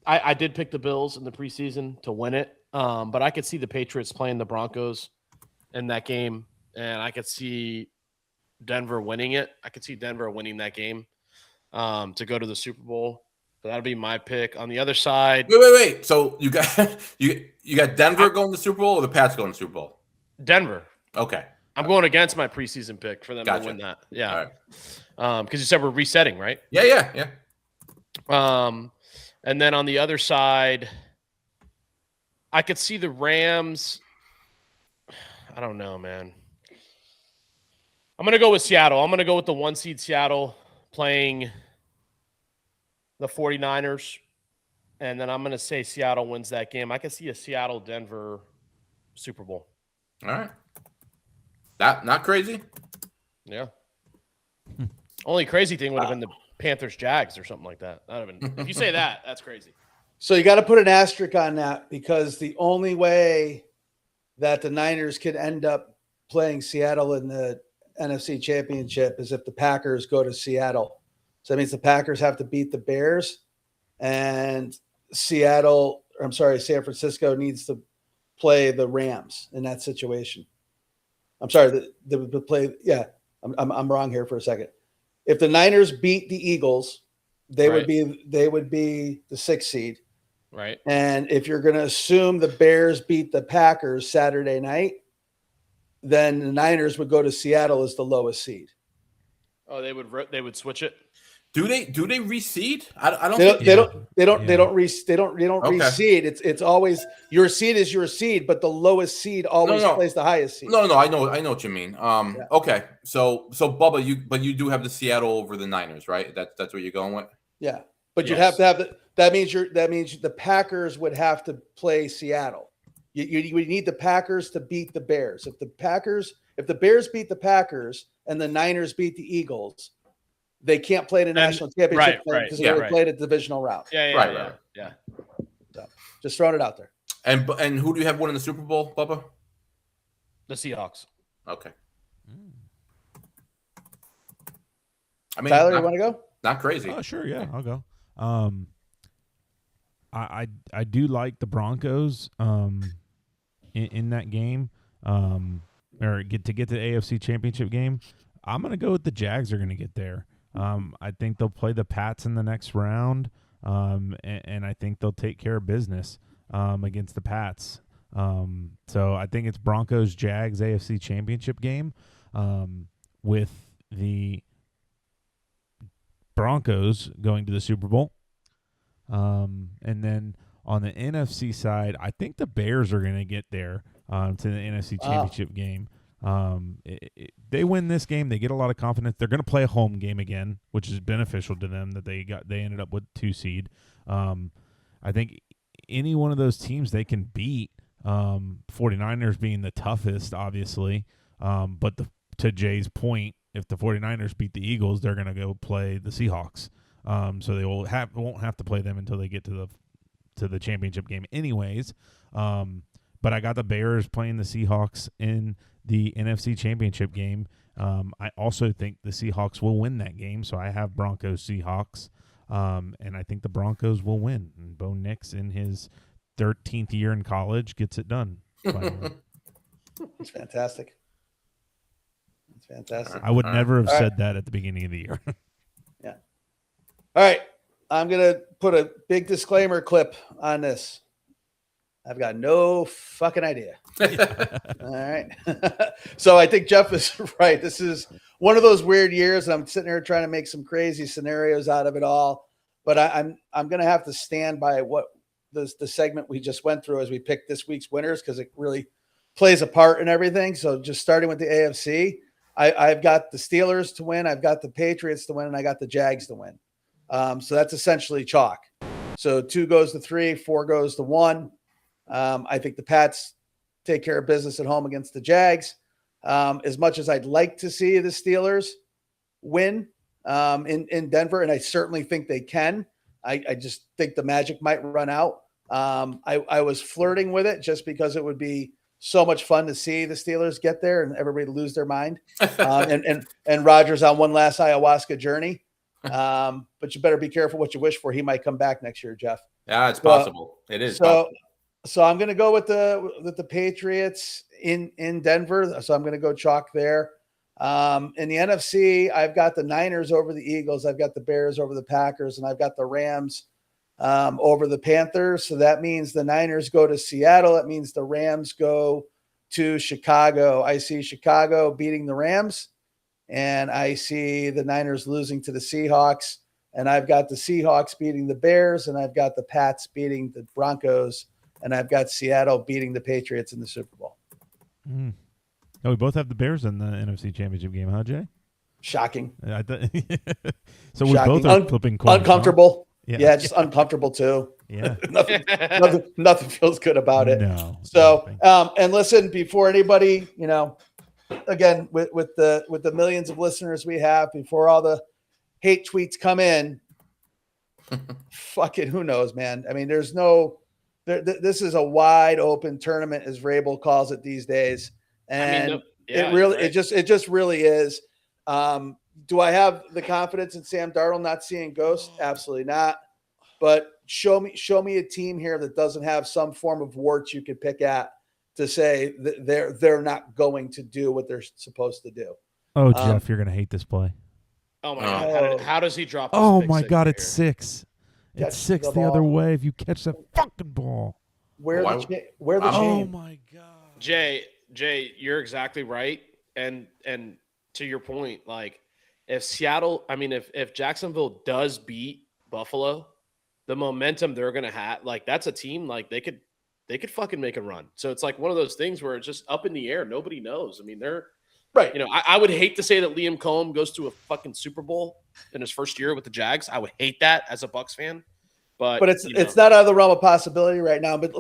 I did pick the Bills in the preseason to win it. But I could see the Patriots playing the Broncos in that game, and I could see Denver winning it. I could see Denver winning that game to go to the Super Bowl. So that'll be my pick. On the other side, wait. So you got you got Denver going to the Super Bowl, or the Pats going to the Super Bowl? Denver. Okay. I'm going against my preseason pick for them Gotcha. to win that. Yeah. All right. Because you said we're resetting, right? Yeah. And then on the other side, I could see the Rams. I don't know, man. I'm going to go with Seattle. I'm going to go with the 1 seed Seattle playing the 49ers. And then I'm going to say Seattle wins that game. I could see a Seattle-Denver Super Bowl. All right. Not crazy. Yeah. Only crazy thing would have been the Panthers-Jags or something like that. That would have been, if you say that, that's crazy. So you got to put an asterisk on that because the only way that the Niners could end up playing Seattle in the NFC Championship is if the Packers go to Seattle. So that means the Packers have to beat the Bears, and San Francisco needs to play the Rams in that situation. I'm sorry, the play. Yeah, I'm wrong here for a second. If the Niners beat the Eagles, they would be the 6th seed. Right. And if you're going to assume the Bears beat the Packers Saturday night, then the Niners would go to Seattle as the lowest seed. Oh, they would switch it. Do they reseed? I don't They think don't. They don't. They don't. Yeah. They don't. They don't Okay. reseed. It's always your seed is your seed, but the lowest seed always No. plays the highest seed. No, I know what you mean. Okay. So Bubba, you do have the Seattle over the Niners, right? That's what you're going with? Yeah, but you'd Yes. have to have that means the Packers would have to play Seattle. You would need the Packers to beat the Bears. If the Bears beat the Packers and the Niners beat the Eagles, they can't play the national championship because they already played a divisional round. Yeah. So, just throwing it out there. And who do you have winning the Super Bowl, Bubba? The Seahawks. Okay. I mean, Tyler, you want to go? Not crazy. Oh, sure, yeah, I'll go. I do like the Broncos in that game, or get to the AFC Championship game. I'm gonna go with the Jags are gonna get there. I think they'll play the Pats in the next round, and I think they'll take care of business against the Pats. So I think it's Broncos Jags AFC Championship game, with the Broncos going to the Super Bowl. And then on the NFC side, I think the Bears are going to get there to the NFC Championship game. They win this game, they get a lot of confidence. They're going to play a home game again, which is beneficial to them that they ended up with 2 seed. I think any one of those teams they can beat. 49ers being the toughest, obviously. But to Jay's point, if the 49ers beat the Eagles, they're going to go play the Seahawks. So they won't have to play them until they get to the championship game anyways. But I got the Bears playing the Seahawks in the NFC Championship game. I also think the Seahawks will win that game, so I have Broncos Seahawks. And I think the Broncos will win. And Bo Nix, in his 13th year in college, gets it done. It's fantastic. It's fantastic. I would never have All said that at the beginning of the year. Yeah. All right. I'm going to put a big disclaimer clip on this. I've got no fucking idea. All right. So I think Jeff is right. This is one of those weird years. I'm sitting here trying to make some crazy scenarios out of it all. But I'm going to have to stand by what the segment we just went through as we picked this week's winners, because it really plays a part in everything. So just starting with the AFC, I've got the Steelers to win. I've got the Patriots to win, and I got the Jags to win. So that's essentially chalk. So 2 goes to 3, 4 goes to 1. I think the Pats take care of business at home against the Jags. As much as I'd like to see the Steelers win in Denver, and I certainly think they can, I just think the magic might run out. I was flirting with it just because it would be so much fun to see the Steelers get there and everybody lose their mind. And Rodgers on one last ayahuasca journey. But you better be careful what you wish for. He might come back next year, Jeff. Yeah, it's possible. It is possible. So I'm going to go with the Patriots in Denver. So I'm going to go chalk there. In the NFC, I've got the Niners over the Eagles. I've got the Bears over the Packers, and I've got the Rams over the Panthers. So that means the Niners go to Seattle. That means the Rams go to Chicago. I see Chicago beating the Rams, and I see the Niners losing to the Seahawks. And I've got the Seahawks beating the Bears, and I've got the Pats beating the Broncos, and I've got Seattle beating the Patriots in the Super Bowl. Oh, we both have the Bears in the NFC Championship game, huh, Jay? Shocking. So we both are flipping coins. Uncomfortable. Huh? Yeah, just uncomfortable too. Yeah. nothing feels good about it. No. So, and listen, before anybody, again, with the millions of listeners we have, before all the hate tweets come in, fucking who knows, man. I mean, there's no. This is a wide open tournament, as Rabel calls it these days, and it just really is. Do I have the confidence in Sam Darnold not seeing ghosts? Absolutely not. But show me a team here that doesn't have some form of warts you could pick at to say that they're not going to do what they're supposed to do. Oh, Jeff, you're gonna hate this play. Oh my God! How does he drop? Oh my God, it's 6. It's catch 6 the other way if you catch that fucking ball. Where Why- the Oh chain? my god. Jay, you're exactly right. And to your point, like if Jacksonville does beat Buffalo, the momentum they're gonna have, like that's a team like they could fucking make a run. So it's like one of those things where it's just up in the air. Nobody knows. I mean, they're Right. I would hate to say that Liam Cohen goes to a fucking Super Bowl in his first year with the Jags. I would hate that as a Bucs fan. But it's not out of the realm of possibility right now. But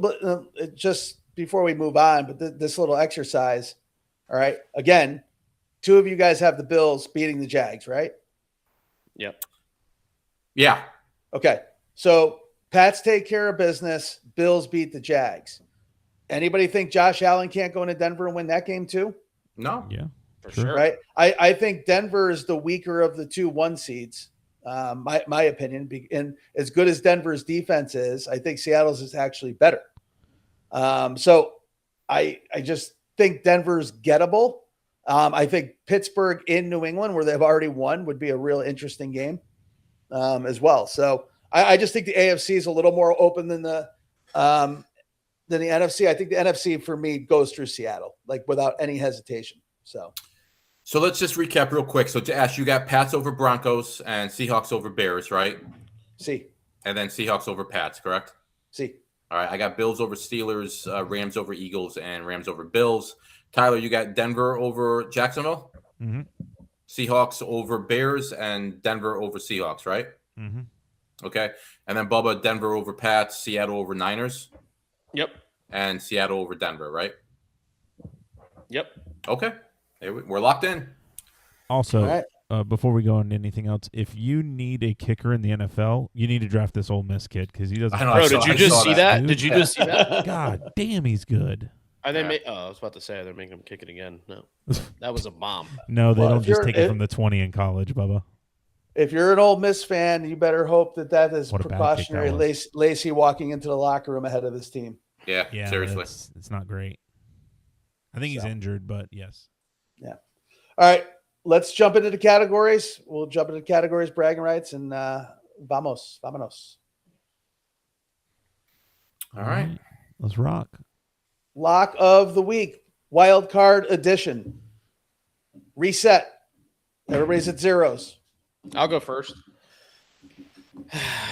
just before we move on, but this little exercise, all right. Again, two of you guys have the Bills beating the Jags, right? Yep. Yeah. Okay. So Pats take care of business. Bills beat the Jags. Anybody think Josh Allen can't go into Denver and win that game too? No. Yeah. For Sure. sure. Right. I think Denver is the weaker of the 2-1 seeds. My opinion, and as good as Denver's defense is, I think Seattle's is actually better. So I just think Denver's gettable. I think Pittsburgh in New England, where they've already won, would be a real interesting game as well. So I just think the AFC is a little more open than the NFC. I think the NFC for me goes through Seattle, like without any hesitation. So let's just recap real quick. So to Ash, you got Pats over Broncos and Seahawks over Bears, right? see. And then Seahawks over Pats, correct? All right. I got Bills over Steelers, Rams over Eagles, and Rams over Bills. Tyler, you got Denver over Jacksonville, Mm-hmm. Seahawks over Bears, and Denver over Seahawks, right? Mm-hmm. Okay. And then Bubba, Denver over Pats, Seattle over Niners, Yep. and Seattle over Denver, right? Yep. Okay. We're locked in. Also, All right. Before we go on to anything else, if you need a kicker in the NFL, you need to draft this Ole Miss kid because he doesn't. I know, Bro, I did you saw just see that? dude. Did you just see that? God damn, he's good. Are they I was about to say they're making him kick it again. No. That was a bomb. No, they Well, don't if just you're- take it from the 20 in college, Bubba. If you're an Ole Miss fan, you better hope that is What a bad kick precautionary. that was. Lacey walking into the locker room ahead of his team. Yeah, Yeah, seriously. it's not great. I think he's So. injured, but yes. All right, let's jump into the categories. We'll jump into the categories, bragging rights, and vámonos. All right. Let's rock. Lock of the week, wild card edition. Reset. Everybody's at zeros. I'll go first.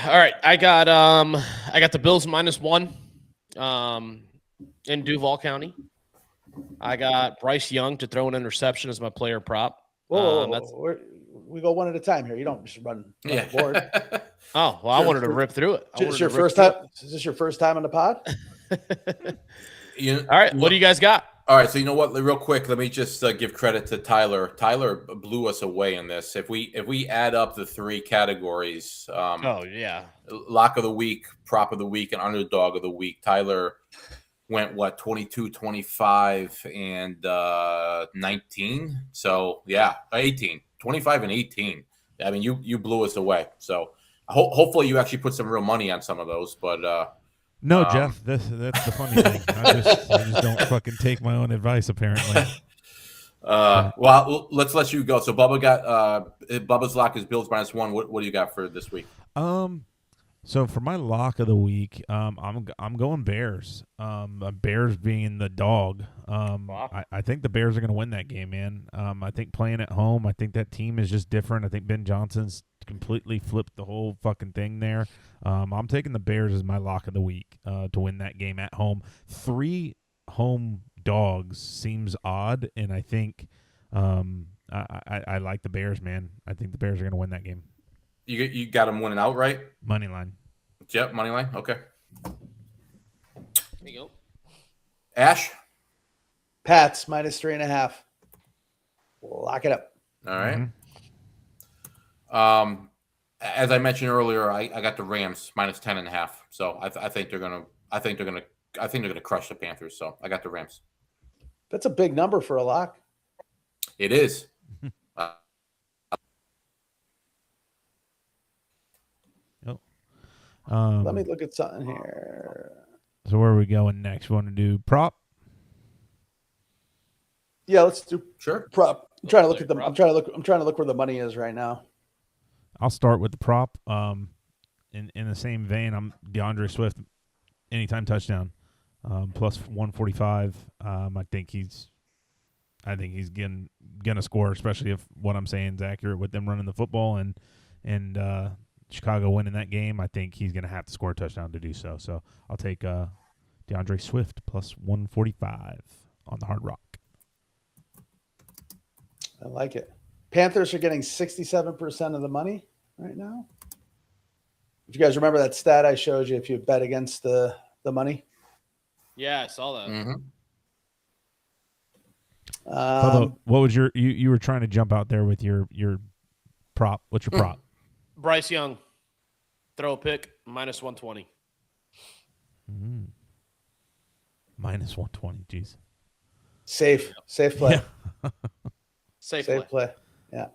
All right. I got the Bills -1 in Duval County. I got Bryce Young to throw an interception as my player prop. We go one at a time here. You don't just run the board. Oh, well, I wanted to rip through it. Is this your first time? Is this your first time on the pod? All right. What do you guys got? All right, so you know what? Real quick, let me just give credit to Tyler. Tyler blew us away in this. If we add up the three categories, Oh yeah. lock of the week, prop of the week, and underdog of the week, Tyler went 22, 25, and 19. So yeah, 18, 25, and 18. I mean, you blew us away. So hopefully you actually put some real money on some of those, but. No, Jeff, that's the funny thing. I just don't fucking take my own advice, apparently. Well, let's let you go. So Bubba got Bubba's lock is Bills -1. What do you got for this week? So for my lock of the week, I'm going Bears. Bears being the dog. I think the Bears are going to win that game, man. I think playing at home, I think that team is just different. I think Ben Johnson's completely flipped the whole fucking thing there. I'm taking the Bears as my lock of the week to win that game at home. 3 home dogs seems odd, and I think I like the Bears, man. I think the Bears are going to win that game. You got them winning outright? Money line. Yep, money line. Okay. There you go. Ash? Pats -3.5. Lock it up. All right. Mm-hmm. As I mentioned earlier, I got the Rams -10.5. So I think they're gonna crush the Panthers. So I got the Rams. That's a big number for a lock. It is. Let me look at something here. So where are we going next? We want to do prop? Yeah, let's do Sure. prop. I'm trying to look Prop. at them. I'm trying to look where the money is right now. I'll start with the prop. in the same vein, I'm DeAndre Swift, anytime touchdown, plus 145. I think he's gonna score, especially if what I'm saying is accurate with them running the football and Chicago winning that game. I think he's gonna have to score a touchdown to do so. So I'll take DeAndre Swift plus 145 on the Hard Rock. I like it. Panthers are getting 67% of the money right now. If you guys remember that stat I showed you, if you bet against the money. Yeah, I saw that. Mm-hmm. Bubba, what was you were trying to jump out there with your prop? What's your prop? Bryce Young, throw a pick, minus 120. Minus 120. Jeez. Safe play. Yeah. Safe play. Yeah.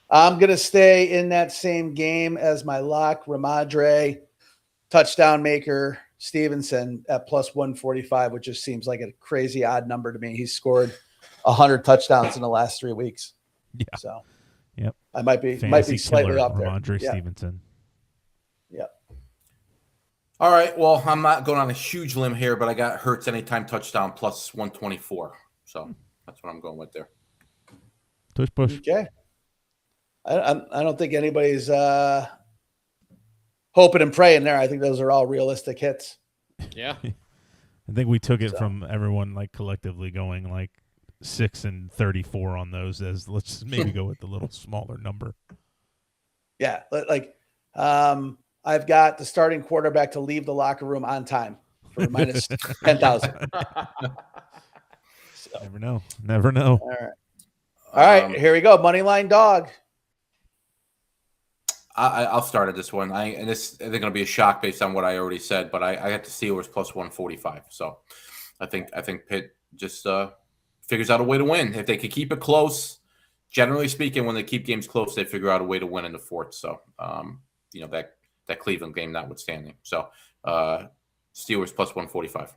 I'm going to stay in that same game as my lock, Ramadre, touchdown maker, Stevenson at plus 145, which just seems like a crazy odd number to me. He's scored 100 touchdowns in the last 3 weeks. Yeah. So, yep. I might be Fantasy slightly killer, up there. Ramondre Yeah. Stevenson. Yep. All right. Well, I'm not going on a huge limb here, but I got Hurts anytime touchdown plus 124. So that's what I'm going with there. Tush push. Okay. I don't think anybody's hoping and praying there. I think those are all realistic hits. Yeah. I think we took it from everyone like collectively going like 6 and 34 on those as let's maybe go with the little smaller number. Yeah. Like I've got the starting quarterback to leave the locker room on time for minus 10,000. So, Never know. Never know. all right. Here we go. Moneyline dog. I'll start at this one. I think going to be a shock based on what I already said, but I got the Steelers plus 145. So I think Pitt just figures out a way to win. If they could keep it close, generally speaking, when they keep games close, they figure out a way to win in the fourth. So that Cleveland game notwithstanding. So Steelers plus 145.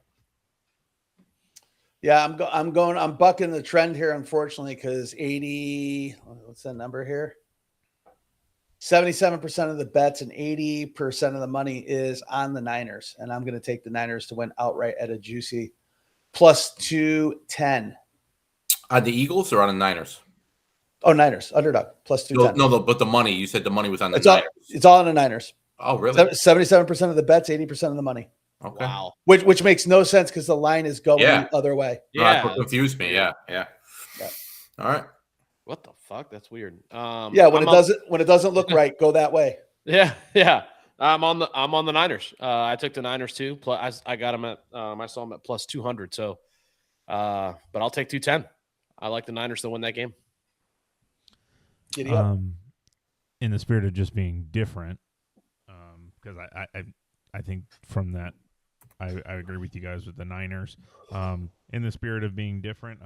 Yeah, I'm bucking the trend here, unfortunately, because 80. What's that number here? 77% of the bets and 80% of the money is on the Niners. And I'm going to take the Niners to win outright at a juicy plus 210. On the Eagles or on the Niners? Oh, Niners, underdog, plus 210. No, but the money, you said the money was on the Niners. It's all on the Niners. Oh, really? 77% of the bets, 80% of the money. Okay. Wow. Which makes no sense because the line is going the other way. No, that's what confused me. Yeah. All right. What the fuck? That's weird. When it doesn't look right, go that way. Yeah. I'm on the Niners. I took the Niners too. Plus, I got them at I saw them at plus 200. So, but I'll take 210. I like the Niners to win that game. Giddy up. In the spirit of just being different, because I think from that I agree with you guys with the Niners. In the spirit of being different,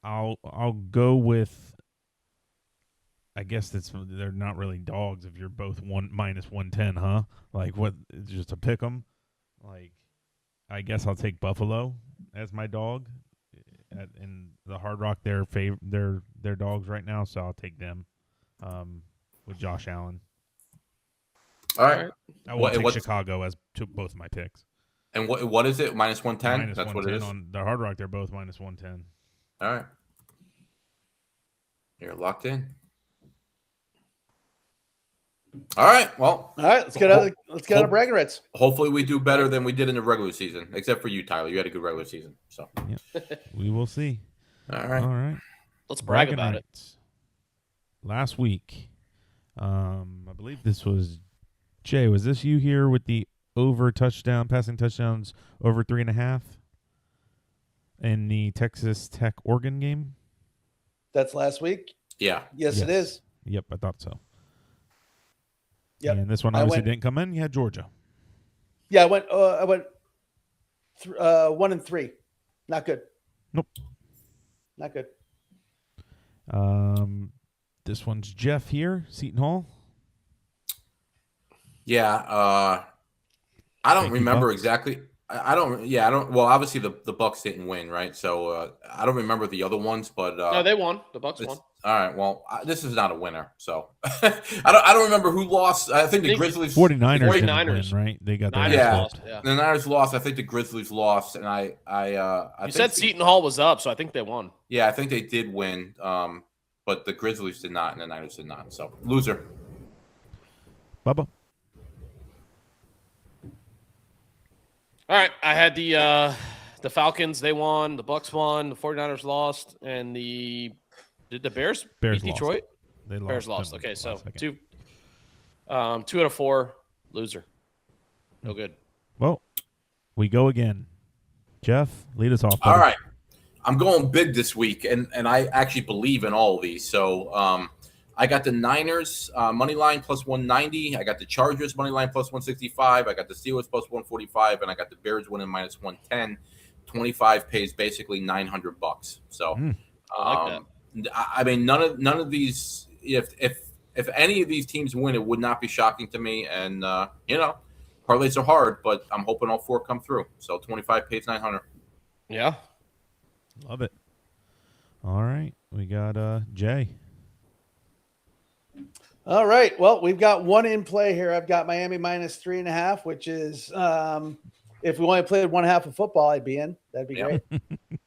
I'll go with. I guess they're not really dogs if you're both minus 110, huh? Like what? Just to pick them. Like, I guess I'll take Buffalo as my dog. In the Hard Rock, they're dogs right now, so I'll take them with Josh Allen. All right. I will take Chicago as both of my picks. And what is it? Minus 110? That's what it is? On the Hard Rock, they're both minus 110. All right. You're locked in. All right. Well. All right. Let's get out of bragging rights. Hopefully, we do better than we did in the regular season, except for you, Tyler. You had a good regular season. So. Yep. We will see. All right. Let's brag Bragging about rights. Last week, I believe this was Jay. Was this you here with the passing touchdowns over 3.5 in the Texas Tech Oregon game? That's last week. Yeah. Yes, it is. Yep, I thought so. Yep. And this one obviously didn't come in. You had Georgia. Yeah, I went 1 and 3. Not good. Nope. Not good. This one's Jeff here, Seton Hall. Yeah. I don't remember exactly. I don't. Yeah, I don't. Well, obviously the Bucks didn't win, right? So I don't remember the other ones, but No, they won. The Bucks won. all right. Well, this is not a winner, so I don't remember who lost. I think the Grizzlies. 49ers, the didn't 49ers. win, right? They got their Niners ass Yeah. lost. whooped. Yeah. The Niners lost. I think the Grizzlies lost, and I You think said Seton Hall was up, so I think they won. Yeah, I think they did win. But the Grizzlies did not, and the Niners did not. So loser. Bubba. All right, I had the Falcons. They won. The Bucks won. The 49ers lost, and did the Bears Bears beat lost. Detroit? They lost. Bears lost. them Okay, so last second. 2 out of 4 loser. No good. Well, we go again. Jeff, lead us off. All buddy. right. I'm going big this week, and I actually believe in all of these. So I got the Niners money line plus 190. I got the Chargers money line plus 165. I got the Steelers plus 145, and I got the Bears winning minus 110. 25 pays basically $900. So I like I mean, none of these. If any of these teams win, it would not be shocking to me. And parlays are hard, but I'm hoping all 4 come through. So 25 pays 900. Yeah. Love it. All right. We got Jay. All right. Well, we've got one in play here. I've got Miami minus 3.5, which is if we only played one half of football, I'd be in. That'd be great.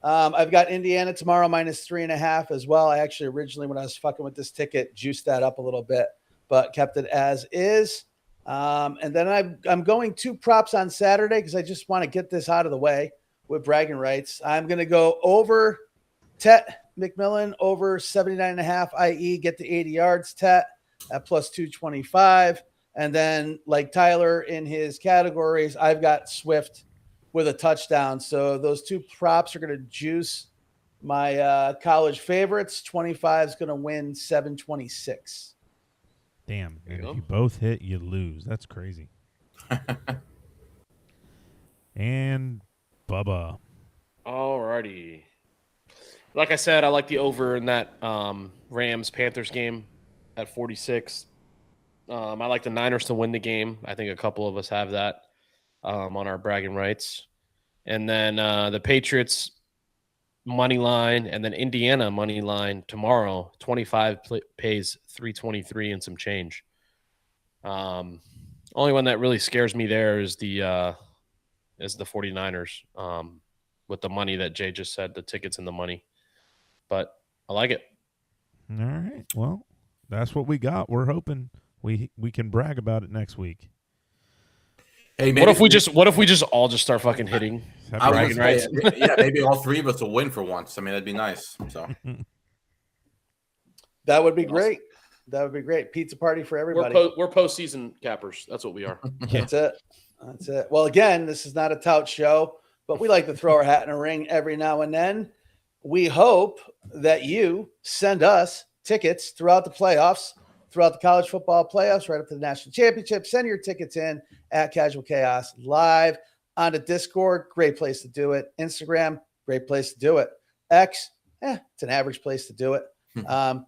I've got Indiana tomorrow minus 3.5 as well. I actually originally, when I was fucking with this ticket, juiced that up a little bit, but kept it as is. And then I'm going 2 props on Saturday because I just want to get this out of the way with bragging rights. I'm going to go over Tet McMillan over 79.5, i.e. get the 80 yards Tet at plus 225. And then like Tyler in his categories, I've got Swift with a touchdown. So those 2 props are going to juice my college favorites. 25 is going to win 726. Damn. And go. if you both hit, you lose. That's crazy. And Bubba. All righty. Like I said, I like the over in that Rams-Panthers game at 46. I like the Niners to win the game. I think a couple of us have that on our bragging rights. And then the Patriots money line and then Indiana money line tomorrow. 25 pays 323 and some change. Only one that really scares me there is the 49ers with the money that Jay just said, the tickets and the money. But I like it. All right. Well, that's what we got. We're hoping we can brag about it next week. Hey, What if we just all just start fucking hitting? I was bragging gonna say, yeah, maybe all 3 of us will win for once. I mean, that'd be nice. So That would be great. That would be great. Pizza party for everybody. We're postseason cappers. That's what we are. That's it. That's it. Well, again, this is not a tout show, but we like to throw our hat in a ring every now and then. We hope that you send us tickets throughout the playoffs, throughout the college football playoffs, right up to the national championship. Send your tickets in at Casual Chaos Live on the Discord. Great place to do it. Instagram, great place to do it. X, it's an average place to do it.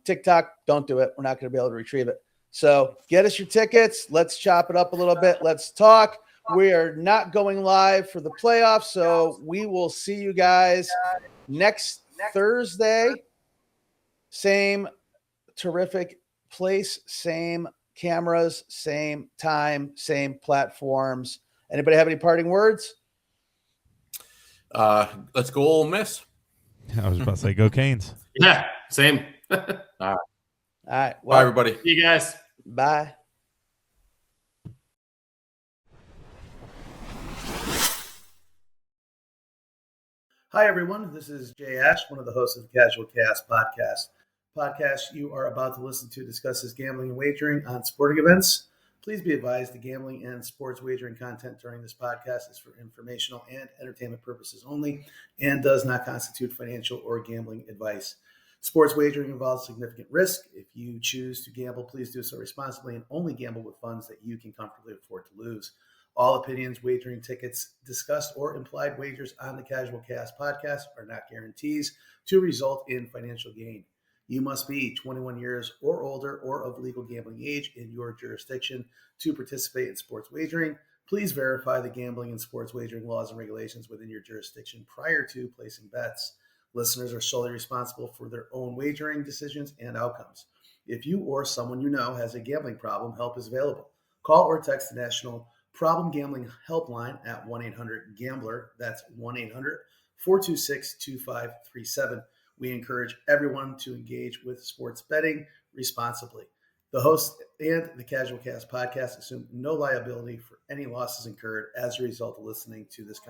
TikTok, don't do it. We're not going to be able to retrieve it. So get us your tickets. Let's chop it up a little bit. Let's talk. We are not going live for the playoffs, so we will see you guys next Thursday. Same terrific place, same cameras, same time, same platforms. Anybody have any parting words? let's go Ole Miss. I was about to say, go Canes. Yeah, same. All right. All right. Bye, everybody. See you guys. Bye. Hi, everyone. This is Jay Ash, one of the hosts of the Casual Chaos podcast you are about to listen to discusses gambling and wagering on sporting events. Please be advised the gambling and sports wagering content during this podcast is for informational and entertainment purposes only and does not constitute financial or gambling advice. Sports wagering involves significant risk. If you choose to gamble, please do so responsibly and only gamble with funds that you can comfortably afford to lose. All opinions, wagering tickets discussed, or implied wagers on the Casual Chaos podcast are not guarantees to result in financial gain. You must be 21 years or older or of legal gambling age in your jurisdiction to participate in sports wagering. Please verify the gambling and sports wagering laws and regulations within your jurisdiction prior to placing bets. Listeners are solely responsible for their own wagering decisions and outcomes. If you or someone you know has a gambling problem, help is available. Call or text the National Problem Gambling Helpline at 1-800-GAMBLER. That's 1-800-426-2537. We encourage everyone to engage with sports betting responsibly. The host and the Casual Cast podcast assume no liability for any losses incurred as a result of listening to this content.